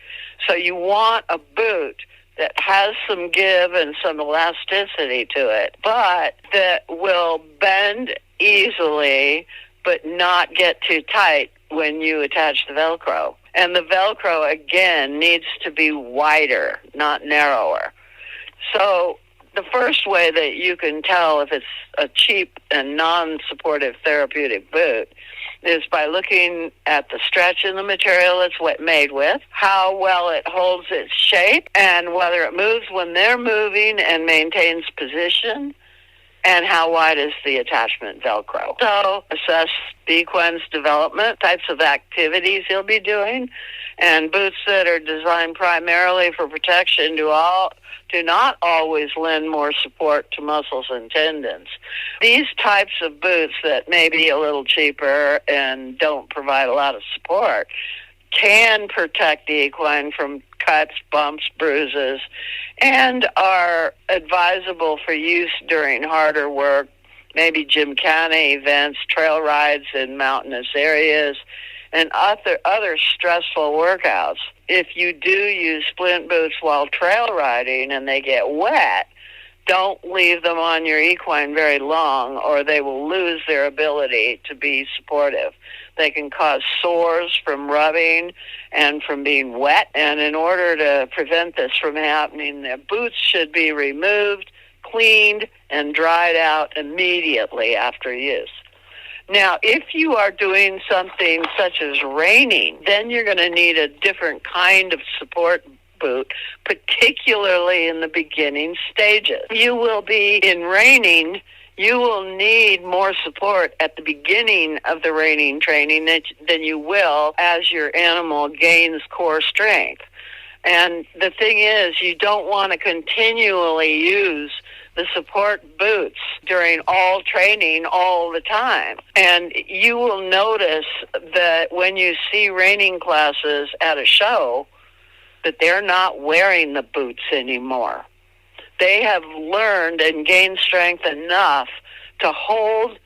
So you want a boot that has some give and some elasticity to it, but that will bend easily but not get too tight when you attach the Velcro. And the Velcro, again, needs to be wider, not narrower. So the first way that you can tell if it's a cheap and non-supportive therapeutic boot is by looking at the stretch in the material it's made with, how well it holds its shape, and whether it moves when they're moving and maintains position, and how wide is the attachment Velcro. So assess the equine's development, types of activities he'll be doing, and boots that are designed primarily for protection do not always lend more support to muscles and tendons. These types of boots that may be a little cheaper and don't provide a lot of support can protect the equine from cuts, bumps, bruises, and are advisable for use during harder work, maybe gymkhana events, trail rides in mountainous areas, and other stressful workouts. If you do use splint boots while trail riding and they get wet, don't leave them on your equine very long or they will lose their ability to be supportive. They can cause sores from rubbing and from being wet, and in order to prevent this from happening, the boots should be removed, cleaned, and dried out immediately after use. Now, if you are doing something such as reining, then you're going to need a different kind of support boot, particularly in the beginning stages. You will be in reining, you will need more support at the beginning of the reining training than you will as your animal gains core strength. And the thing is, you don't want to continually use the support boots during all training all the time. And you will notice that when you see reining classes at a show, that they're not wearing the boots anymore. They have learned and gained strength enough to hold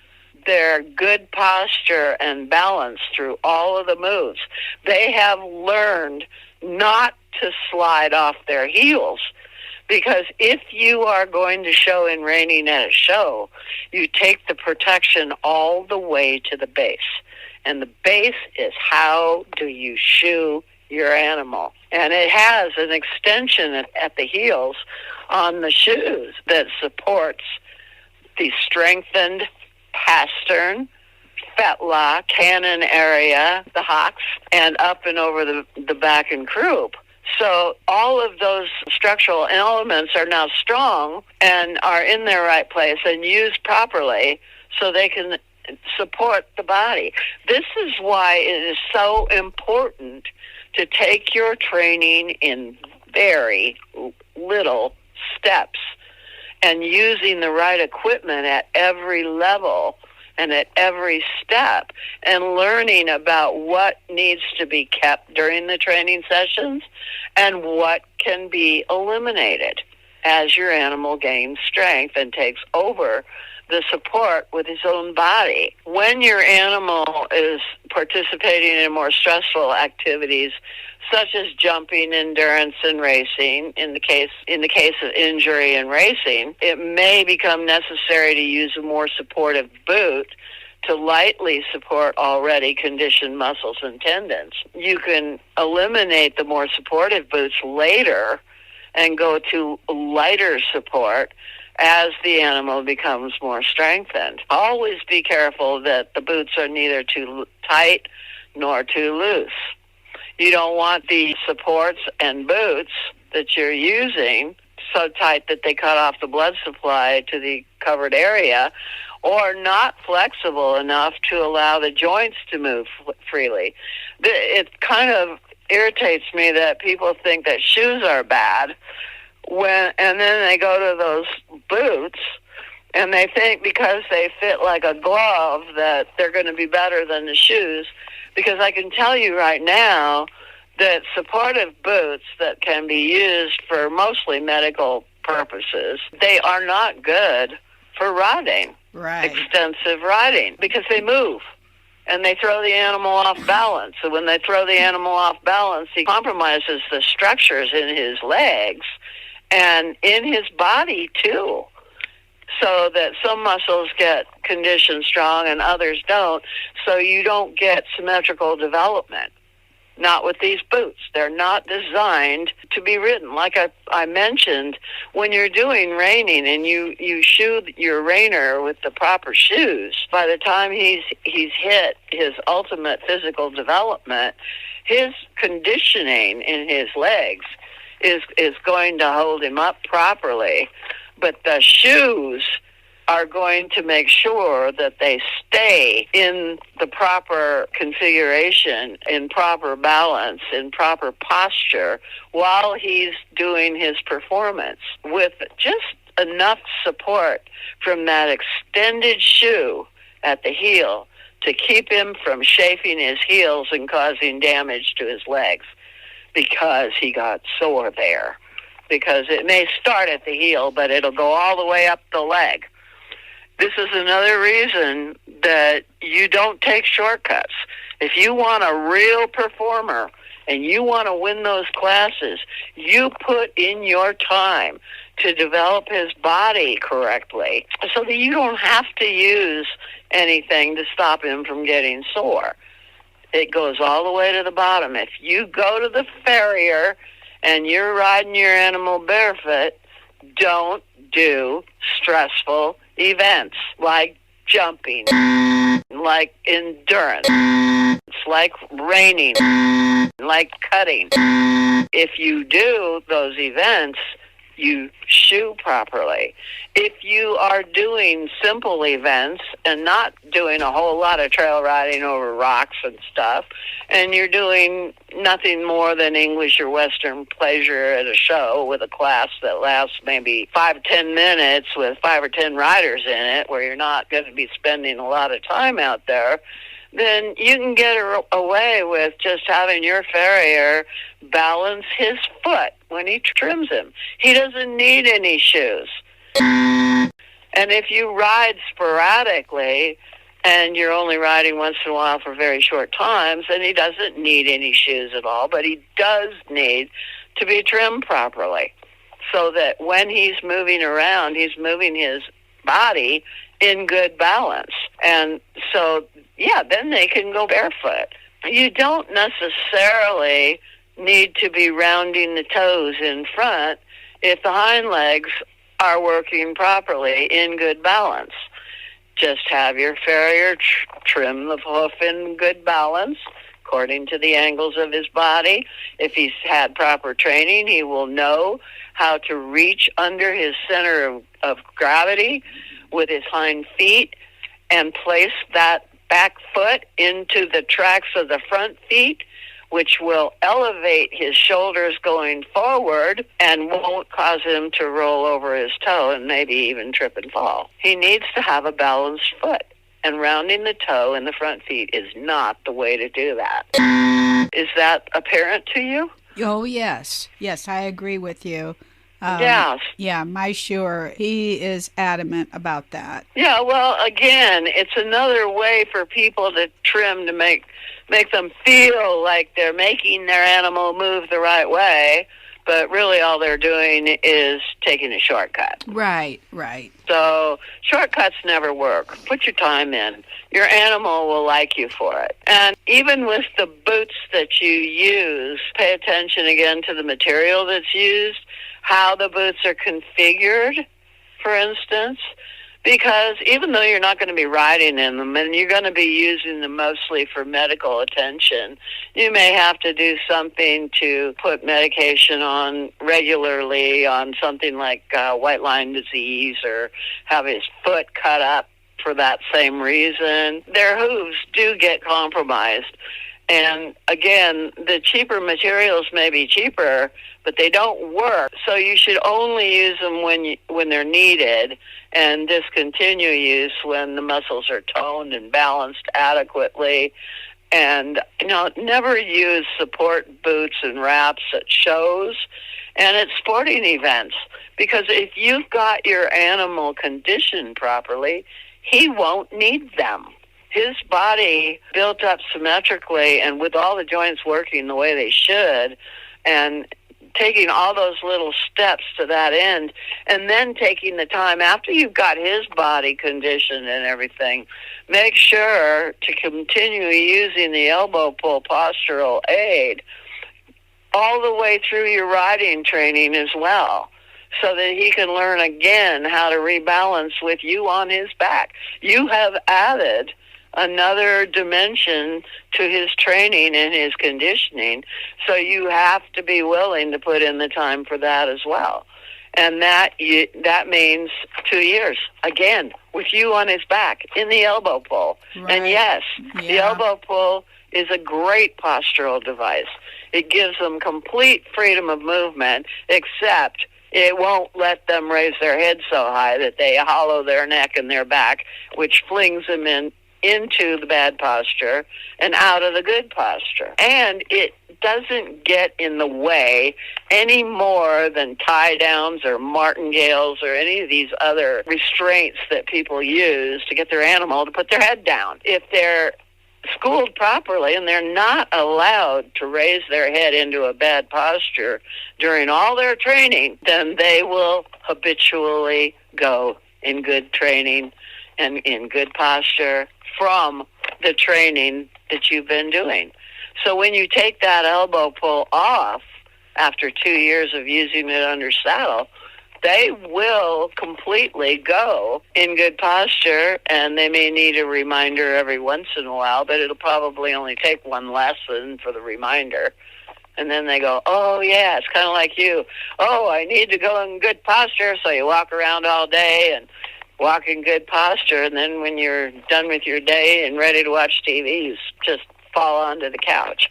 their good posture and balance through all of the moves. They have learned not to slide off their heels. Because if you are going to show in reining at a show, you take the protection all the way to the base. And the base is how do you shoe your animal. And it has an extension at the heels on the shoes that supports the strengthened pastern, fetlock, cannon area, the hocks, and up and over the back and croup. So all of those structural elements are now strong and are in their right place and used properly so they can support the body. This is why it is so important to take your training in very little steps and using the right equipment at every level and at every step, and learning about what needs to be kept during the training sessions and what can be eliminated as your animal gains strength and takes over the support with his own body. When your animal is participating in more stressful activities, such as jumping, endurance, and racing, in the case of injury in racing, it may become necessary to use a more supportive boot to lightly support already conditioned muscles and tendons. You can eliminate the more supportive boots later and go to lighter support as the animal becomes more strengthened. Always be careful that the boots are neither too tight nor too loose. You don't want the supports and boots that you're using so tight that they cut off the blood supply to the covered area, or not flexible enough to allow the joints to move freely. It kind of irritates me that people think that shoes are bad, and then they go to those boots and they think because they fit like a glove that they're going to be better than the shoes. Because I can tell you right now that supportive boots that can be used for mostly medical purposes, they are not good for riding, extensive riding, because they move and they throw the animal off balance. So when they throw the animal off balance, he compromises the structures in his legs and in his body too, so that some muscles get conditioned strong and others don't, so you don't get symmetrical development. Not with these boots. They're not designed to be ridden. Like I mentioned, when you're doing reining and you shoe your reiner with the proper shoes, by the time he's hit his ultimate physical development, his conditioning in his legs is going to hold him up properly. But the shoes are going to make sure that they stay in the proper configuration, in proper balance, in proper posture while he's doing his performance, with just enough support from that extended shoe at the heel to keep him from chafing his heels and causing damage to his legs because he got sore there. Because it may start at the heel, but it'll go all the way up the leg. This is another reason that you don't take shortcuts. If you want a real performer and you want to win those classes, you put in your time to develop his body correctly so that you don't have to use anything to stop him from getting sore. It goes all the way to the bottom. If you go to the farrier and you're riding your animal barefoot, don't do stressful events like jumping, like endurance, like reining, like cutting. If you do those events, you shoe properly. If you are doing simple events and not doing a whole lot of trail riding over rocks and stuff, and you're doing nothing more than English or Western pleasure at a show with a class that lasts maybe 5 or 10 minutes with 5 or 10 riders in it, where you're not going to be spending a lot of time out there, then you can get away with just having your farrier balance his foot when he trims him. He doesn't need any shoes. And if you ride sporadically and you're only riding once in a while for very short times, then he doesn't need any shoes at all, but he does need to be trimmed properly, so that when he's moving around, he's moving his body in good balance. And so, yeah, then they can go barefoot. You don't necessarily need to be rounding the toes in front if the hind legs are working properly in good balance. Just have your farrier trim the hoof in good balance according to the angles of his body. If he's had proper training, he will know how to reach under his center of gravity with his hind feet and place that back foot into the tracks of the front feet, which will elevate his shoulders going forward and won't cause him to roll over his toe and maybe even trip and fall. He needs to have a balanced foot, and rounding the toe in the front feet is not the way to do that. Is that apparent to you? Oh, yes. Yes, I agree with you. Yes. Yeah, my shoer, he is adamant about that. Yeah, well, again, it's another way for people to trim to make them feel like they're making their animal move the right way, but really all they're doing is taking a shortcut. Right, right. So shortcuts never work. Put your time in. Your animal will like you for it. And even with the boots that you use, pay attention again to the material that's used, how the boots are configured, for instance, because even though you're not going to be riding in them and you're going to be using them mostly for medical attention, you may have to do something to put medication on regularly on something like white line disease, or have his foot cut up for that same reason. Their hooves do get compromised. And again, the cheaper materials may be cheaper, but they don't work. So you should only use them when they're needed, and discontinue use when the muscles are toned and balanced adequately. And, never use support boots and wraps at shows and at sporting events, because if you've got your animal conditioned properly, he won't need them. His body built up symmetrically and with all the joints working the way they should, and taking all those little steps to that end, and then taking the time after you've got his body conditioned and everything, make sure to continue using the elbow pull postural aid all the way through your riding training as well, so that he can learn again how to rebalance with you on his back. You have added another dimension to his training and his conditioning, so you have to be willing to put in the time for that as well. And that means 2 years, again, with you on his back in the elbow pull. Right. And yes, the elbow pull is a great postural device. It gives them complete freedom of movement, except it won't let them raise their head so high that they hollow their neck and their back, which flings them into the bad posture and out of the good posture. And it doesn't get in the way any more than tie downs or martingales or any of these other restraints that people use to get their animal to put their head down. If they're schooled properly and they're not allowed to raise their head into a bad posture during all their training, then they will habitually go in good training and in good posture from the training that you've been doing. So when you take that elbow pull off after 2 years of using it under saddle, they will completely go in good posture, and they may need a reminder every once in a while, but it'll probably only take one lesson for the reminder. And then they go, oh, yeah, it's kind of like you. Oh, I need to go in good posture, so you walk around all day and walk in good posture, and then when you're done with your day and ready to watch TV, you just fall onto the couch.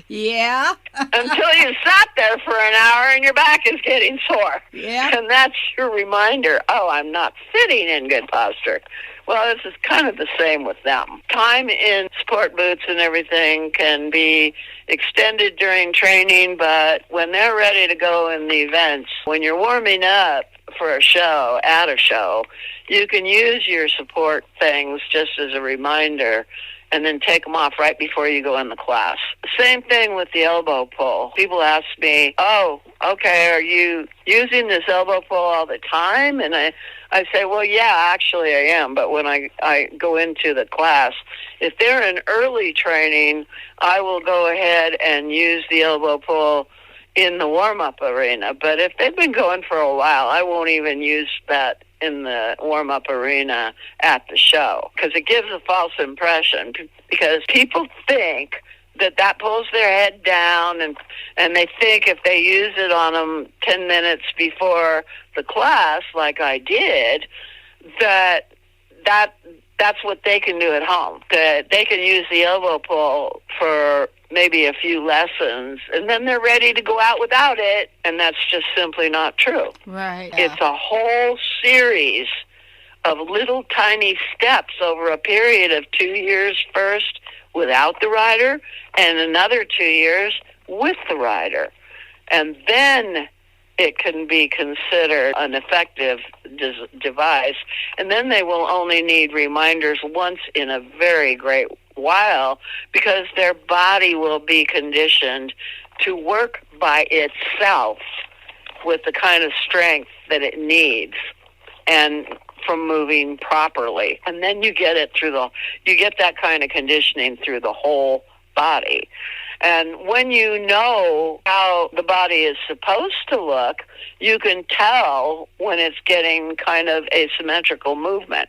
Yeah. Until you sat there for an hour and your back is getting sore. Yeah. And that's your reminder, oh, I'm not sitting in good posture. Well, this is kind of the same with them. Time in sport boots and everything can be extended during training, but when they're ready to go in the events, when you're warming up for a show, at a show, you can use your support things just as a reminder and then take them off right before you go in the class. Same thing with the elbow pull. People ask me, oh, okay, are you using this elbow pull all the time? And I say, well, yeah, actually I am. But when I go into the class, if they're in early training, I will go ahead and use the elbow pull in the warm-up arena. But if they've been going for a while, I won't even use that in the warm-up arena at the show, because it gives a false impression, because people think that pulls their head down, and they think if they use it on them 10 minutes before the class, like I did, that's what they can do at home. That they can use the elbow pull for maybe a few lessons, and then they're ready to go out without it, and that's just simply not true. Right. It's a whole series of little tiny steps over a period of 2 years first without the rider, and another 2 years with the rider. And then it can be considered an effective device. And then they will only need reminders once in a very great while, because their body will be conditioned to work by itself with the kind of strength that it needs and from moving properly. And then you get that kind of conditioning through the whole body. And when you know how the body is supposed to look, you can tell when it's getting kind of asymmetrical movement.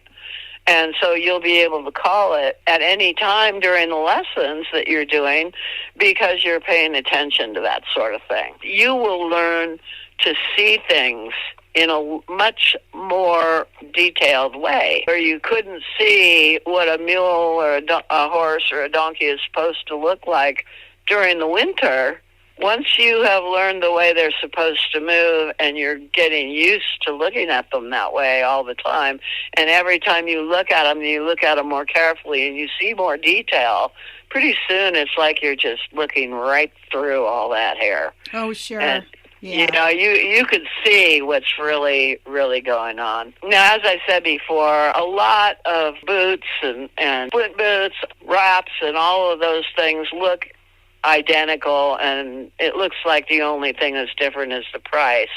And so you'll be able to call it at any time during the lessons that you're doing, because you're paying attention to that sort of thing. You will learn to see things in a much more detailed way, where you couldn't see what a mule or a horse or a donkey is supposed to look like during the winter. Once you have learned the way they're supposed to move, and you're getting used to looking at them that way all the time, and every time you look at them, you look at them more carefully and you see more detail, pretty soon it's like you're just looking right through all that hair. Oh, sure. And, yeah. you know, you could see what's really, really going on. Now, as I said before, a lot of boots and split boots, wraps, and all of those things look identical, and it looks like the only thing that's different is the price.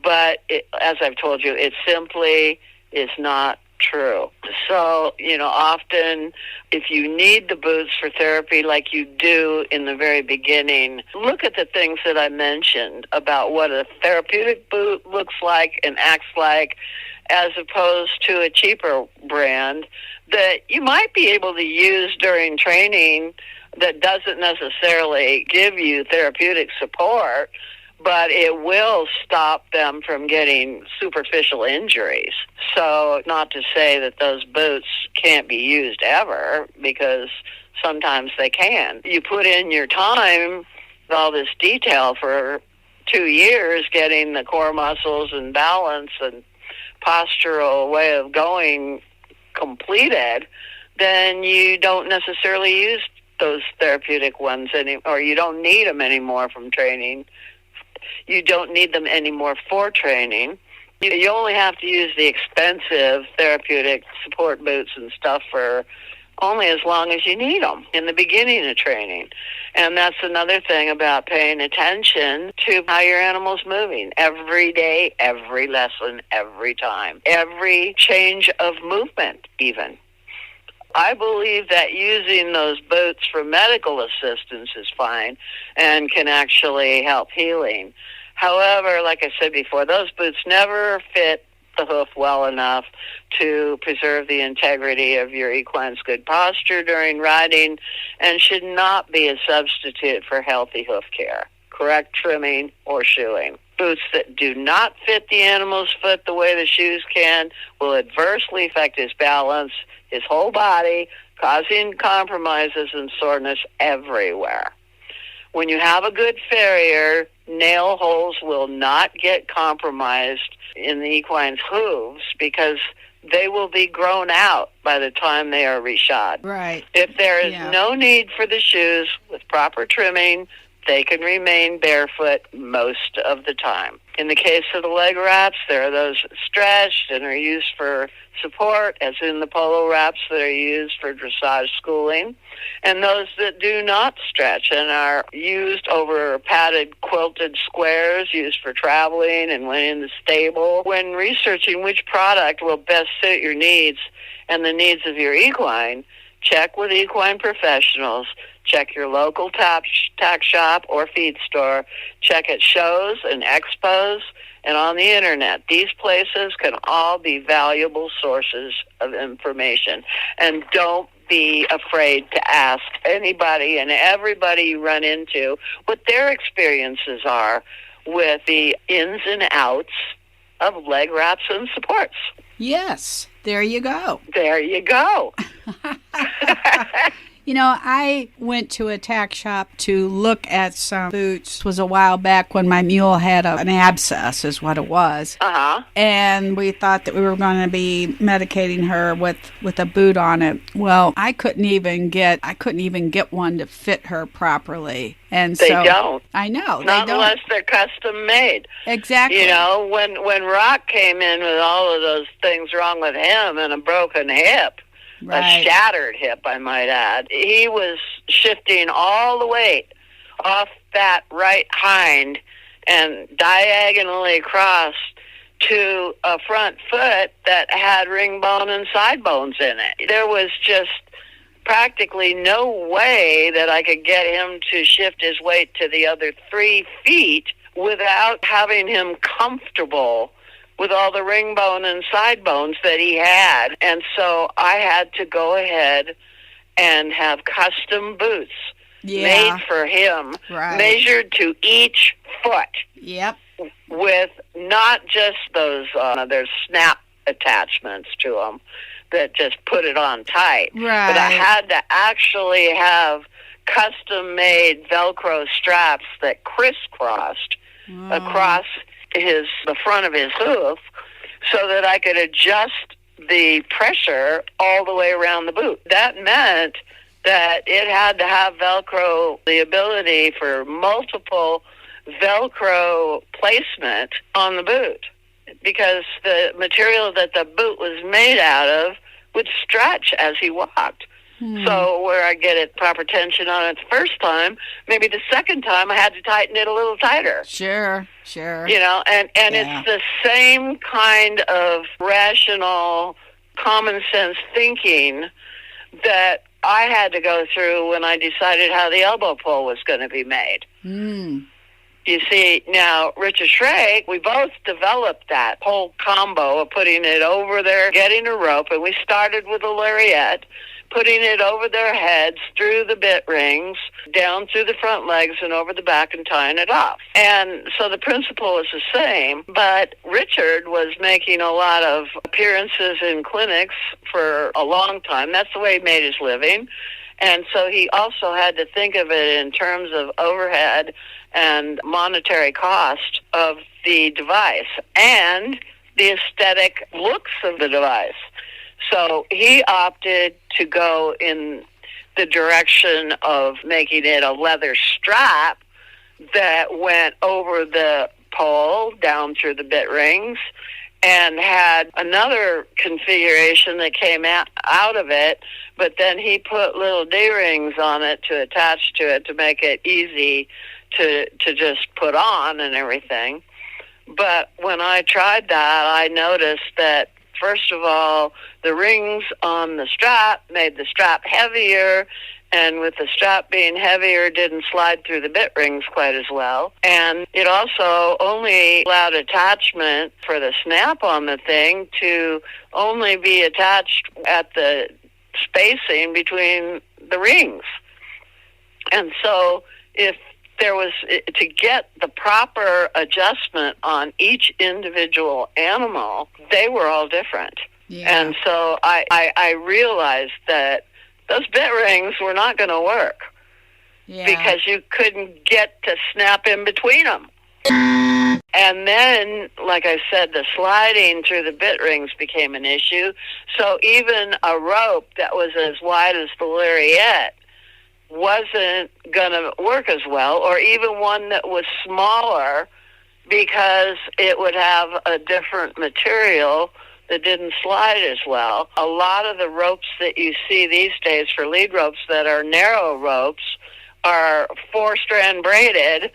But as I've told you, it simply is not true. So, you know, often if you need the boots for therapy like you do in the very beginning, look at the things that I mentioned about what a therapeutic boot looks like and acts like, as opposed to a cheaper brand that you might be able to use during training that doesn't necessarily give you therapeutic support, but it will stop them from getting superficial injuries. So not to say that those boots can't be used ever, because sometimes they can. You put in your time, all this detail for 2 years, getting the core muscles and balance and postural way of going completed, then you don't necessarily use those therapeutic ones or you don't need them anymore from training. You don't need them anymore for training. You only have to use the expensive therapeutic support boots and stuff for only as long as you need them in the beginning of training. And that's another thing about paying attention to how your animal's moving every day, every lesson, every time, every change of movement even. I believe that using those boots for medical assistance is fine and can actually help healing. However, like I said before, those boots never fit the hoof well enough to preserve the integrity of your equine's good posture during riding, and should not be a substitute for healthy hoof care, correct trimming, or shoeing. Boots that do not fit the animal's foot the way the shoes can will adversely affect his balance, his whole body, causing compromises and soreness everywhere. When you have a good farrier, nail holes will not get compromised in the equine's hooves, because they will be grown out by the time they are reshod. Right. If there is no need for the shoes with proper trimming, they can remain barefoot most of the time. In the case of the leg wraps, there are those stretched and are used for support, as in the polo wraps that are used for dressage schooling, and those that do not stretch and are used over padded quilted squares used for traveling and when in the stable. When researching which product will best suit your needs and the needs of your equine, check with equine professionals. Check your local tack shop or feed store. Check at shows and expos and on the internet. These places can all be valuable sources of information. And don't be afraid to ask anybody and everybody you run into what their experiences are with the ins and outs of leg wraps and supports. Yes, there you go. There you go. You know, I went to a tack shop to look at some boots. It was a while back when my mule had an abscess, is what it was. Uh-huh. And we thought that we were going to be medicating her with a boot on it. Well, I couldn't even get one to fit her properly. And they so don't. I know. Not they don't. Unless they're custom made. Exactly. You know, when Rock came in with all of those things wrong with him and a broken hip, right. A shattered hip, I might add, he was shifting all the weight off that right hind and diagonally across to a front foot that had ring bone and side bones in it. There was just practically no way that I could get him to shift his weight to the other 3 feet without having him comfortable with all the ring bone and side bones that he had. And so I had to go ahead and have custom boots made for him, measured to each foot. Yep. With not just those, there's snap attachments to them that just put it on tight. Right. But I had to actually have custom-made Velcro straps that crisscrossed across the front of his hoof so that I could adjust the pressure all the way around the boot. That meant that it had to have Velcro, the ability for multiple Velcro placement on the boot, because the material that the boot was made out of would stretch as he walked. So where I get it proper tension on it the first time, maybe the second time I had to tighten it a little tighter. Sure. You know, and it's the same kind of rational, common sense thinking that I had to go through when I decided how the elbow pull was going to be made. You see, now, Richard Schrake, we both developed that whole combo of putting it over there, getting a rope, and we started with a lariat, putting it over their heads, through the bit rings, down through the front legs and over the back and tying it off. And so the principle is the same, but Richard was making a lot of appearances in clinics for a long time. That's the way he made his living. And so he also had to think of it in terms of overhead and monetary cost of the device and the aesthetic looks of the device. So he opted to go in the direction of making it a leather strap that went over the pole down through the bit rings, and had another configuration that came out of it, but then he put little D-rings on it to attach to it to make it easy to just put on and everything. But when I tried that, I noticed that, first of all, the rings on the strap made the strap heavier, and with the strap being heavier, didn't slide through the bit rings quite as well. And it also only allowed attachment for the snap on the thing to only be attached at the spacing between the rings. And so if there was, to get the proper adjustment on each individual animal, they were all different. Yeah. And so I realized that those bit rings were not going to work because you couldn't get to snap in between them. And then, like I said, the sliding through the bit rings became an issue. So even a rope that was as wide as the lariat wasn't going to work as well, or even one that was smaller because it would have a different material that didn't slide as well. A lot of the ropes that you see these days for lead ropes that are narrow ropes are 4-strand braided,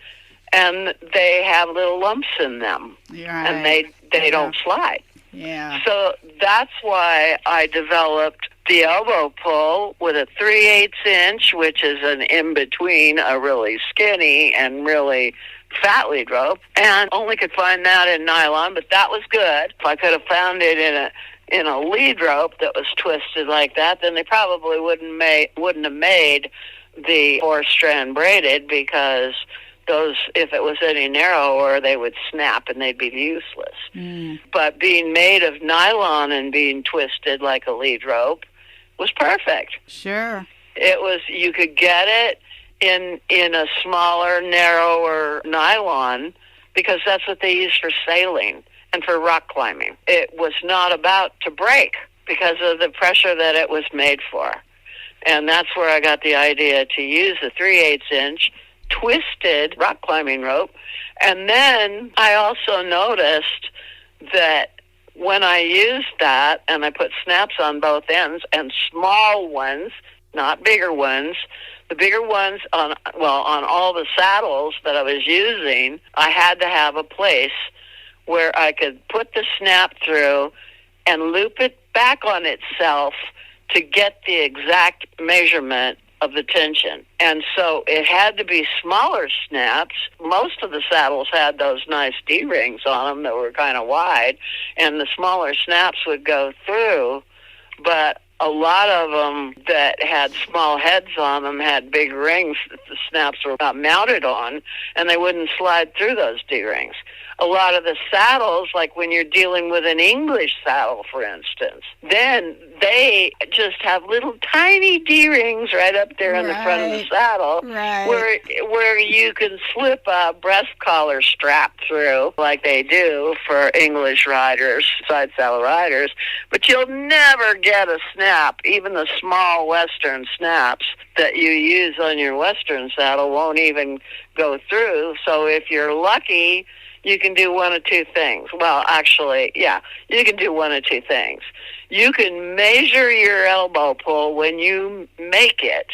and they have little lumps in them, and they don't slide. Yeah. So that's why I developed the elbow pull with a 3/8 inch, which is an in-between a really skinny and really fat lead rope, and only could find that in nylon, but that was good. If I could have found it in a lead rope that was twisted like that, then they probably wouldn't have made the 4-strand braided, because those, if it was any narrower, they would snap and they'd be useless. But being made of nylon and being twisted like a lead rope was perfect. Sure. It was, you could get it in a smaller, narrower nylon, because that's what they use for sailing and for rock climbing. It was not about to break because of the pressure that it was made for. And that's where I got the idea to use the 3/8 inch twisted rock climbing rope. And then I also noticed that when I used that and I put snaps on both ends, and small ones, not bigger ones, the bigger ones on all the saddles that I was using, I had to have a place where I could put the snap through and loop it back on itself to get the exact measurement of the tension. And so it had to be smaller snaps. Most of the saddles had those nice D-rings on them that were kind of wide, and the smaller snaps would go through, but a lot of them that had small heads on them had big rings that the snaps were mounted on, and they wouldn't slide through those D-rings. A lot of the saddles, like when you're dealing with an English saddle, for instance, then they just have little tiny D-rings right up there in the front of the saddle, where you can slip a breast collar strap through, like they do for English riders, side saddle riders, but you'll never get a snap. Even the small Western snaps that you use on your Western saddle won't even go through. So if you're lucky, you can do one of two things. Well, actually, yeah, you can do one of two things. You can measure your elbow pull when you make it,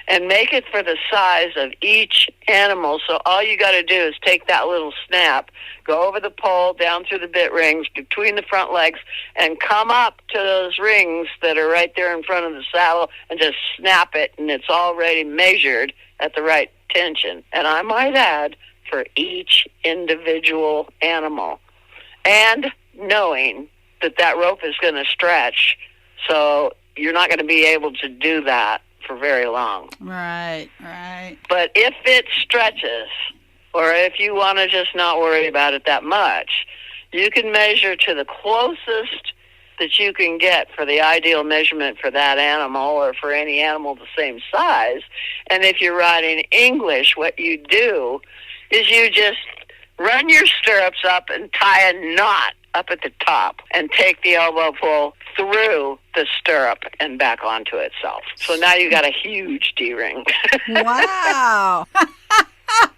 and make it for the size of each animal. So all you got to do is take that little snap, go over the pole, down through the bit rings, between the front legs, and come up to those rings that are right there in front of the saddle, and just snap it, and it's already measured at the right tension. And I might add, for each individual animal, and knowing that that rope is going to stretch, so you're not going to be able to do that for very long. Right. But if it stretches, or if you want to just not worry about it that much, you can measure to the closest that you can get for the ideal measurement for that animal, or for any animal the same size. And if you're riding English, what you do is you just run your stirrups up and tie a knot up at the top, and take the elbow pull through the stirrup and back onto itself. So now you got a huge D-ring. Wow.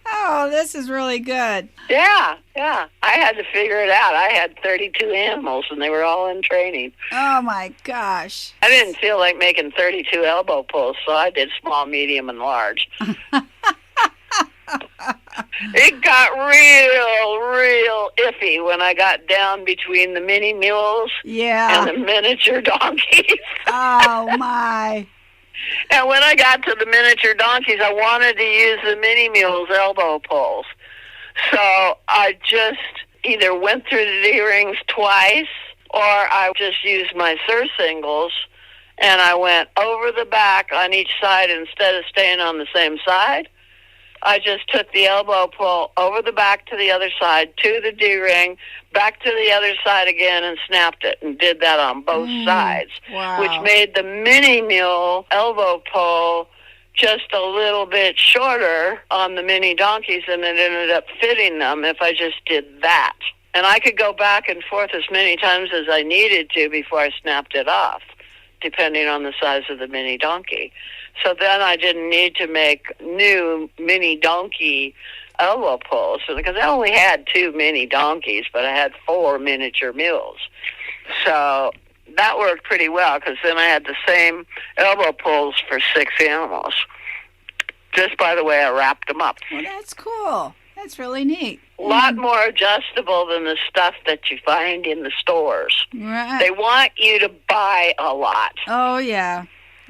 Oh, this is really good. Yeah. I had to figure it out. I had 32 animals, and they were all in training. Oh, my gosh. I didn't feel like making 32 elbow pulls, so I did small, medium, and large. It got real iffy when I got down between the mini mules and the miniature donkeys. Oh, my. And when I got to the miniature donkeys, I wanted to use the mini mules' elbow pulls. So I just either went through the D-rings twice, or I just used my surcingles, and I went over the back on each side instead of staying on the same side. I just took the elbow pull over the back to the other side, to the D-ring, back to the other side again, and snapped it, and did that on both sides, which made the mini mule elbow pull just a little bit shorter on the mini donkeys, and it ended up fitting them if I just did that. And I could go back and forth as many times as I needed to before I snapped it off depending on the size of the mini donkey. So then I didn't need to make new mini donkey elbow pulls, because I only had 2 mini donkeys, but I had 4 miniature mules. So that worked pretty well, because then I had the same elbow pulls for 6 animals, just by the way I wrapped them up. Well, that's cool. That's really neat. A lot more adjustable than the stuff that you find in the stores. Right. They want you to buy a lot. Oh, yeah.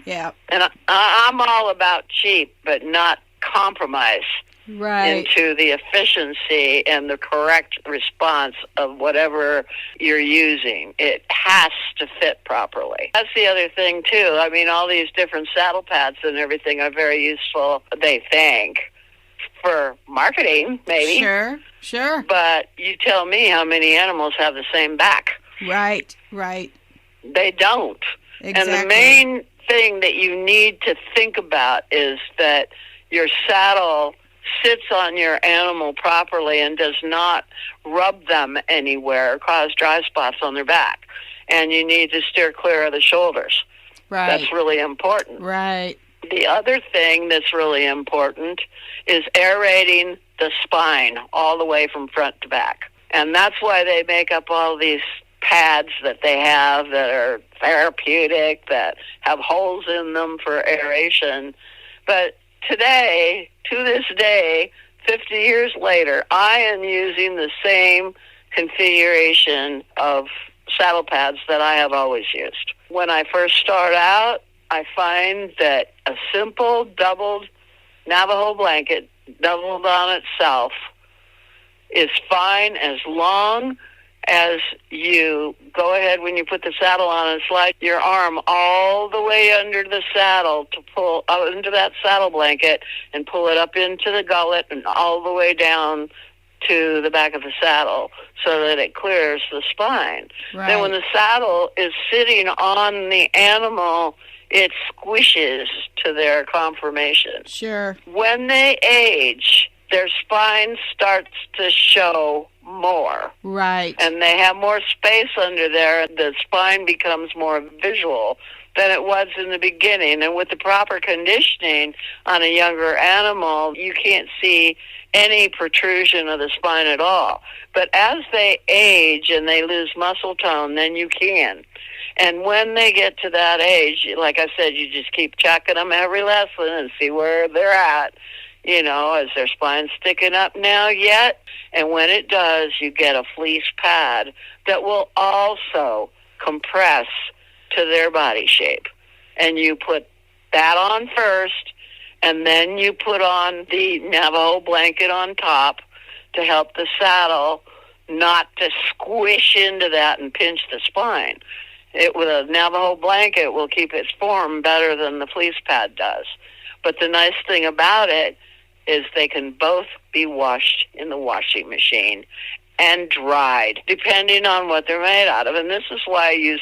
Yeah. And I'm all about cheap, but not compromise Right. into the efficiency and the correct response of whatever you're using. It has to fit properly. That's the other thing, too. I mean, all these different saddle pads and everything are very useful, they think, for marketing, maybe. Sure. But you tell me how many animals have the same back. Right. They don't. Exactly. And the main thing that you need to think about is that your saddle sits on your animal properly and does not rub them anywhere or cause dry spots on their back. And you need to steer clear of the shoulders. Right. That's really important. Right. The other thing that's really important is aerating the spine all the way from front to back. And that's why they make up all these pads that they have that are therapeutic, that have holes in them for aeration. But today, to this day, 50 years later, I am using the same configuration of saddle pads that I have always used. When I first start out, I find that a simple doubled Navajo blanket, doubled on itself, is fine as long as you go ahead when you put the saddle on and slide your arm all the way under the saddle to pull into that saddle blanket and pull it up into the gullet and all the way down to the back of the saddle so that it clears the spine. Right. Then when the saddle is sitting on the animal, it squishes to their conformation. Sure. When they age, their spine starts to show more. Right. And they have more space under there. The spine becomes more visual than it was in the beginning. And with the proper conditioning on a younger animal, you can't see any protrusion of the spine at all. But as they age and they lose muscle tone, then you can. And when they get to that age, like I said, you just keep checking them every lesson and see where they're at. You know, is their spine sticking up now yet? And when it does, you get a fleece pad that will also compress to their body shape. And you put that on first, and then you put on the Navajo blanket on top to help the saddle not to squish into that and pinch the spine. With a Navajo blanket will keep its form better than the fleece pad does. But the nice thing about it is they can both be washed in the washing machine and dried, depending on what they're made out of. And this is why I use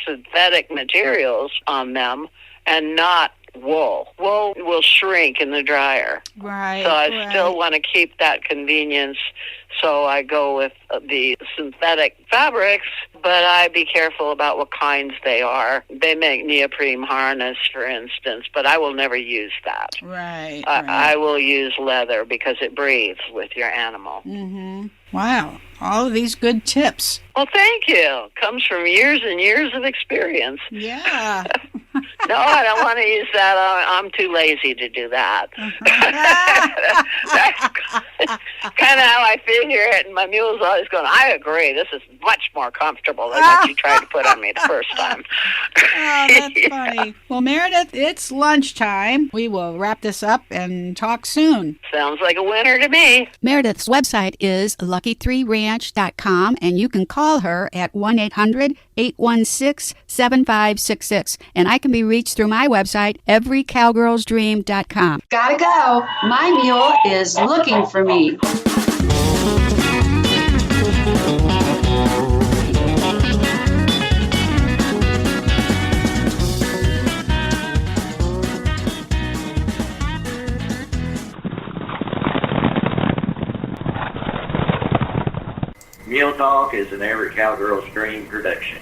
synthetic materials on them and not wool. Wool will shrink in the dryer. Right. So I still want to keep that convenience, so I go with the synthetic fabrics, but I be careful about what kinds they are. They make neoprene harness, for instance, but I will never use that. Right. I will use leather because it breathes with your animal. Mm-hmm. Wow. All of these good tips. Well, thank you. Comes from years and years of experience. Yeah. No, I don't want to use that. I'm too lazy to do that. That's kind of how I figure it. And my mule's always going, I agree. This is much more comfortable than what you tried to put on me the first time. Oh, that's funny. Well, Meredith, it's lunchtime. We will wrap this up and talk soon. Sounds like a winner to me. Meredith's website is lucky3ranch.com, and you can call her at 1-800-816-7566. And I can be reached through my website, everycowgirlsdream.com. Gotta go. My mule is looking for me. Mule Talk is an Every Cowgirl's Dream production.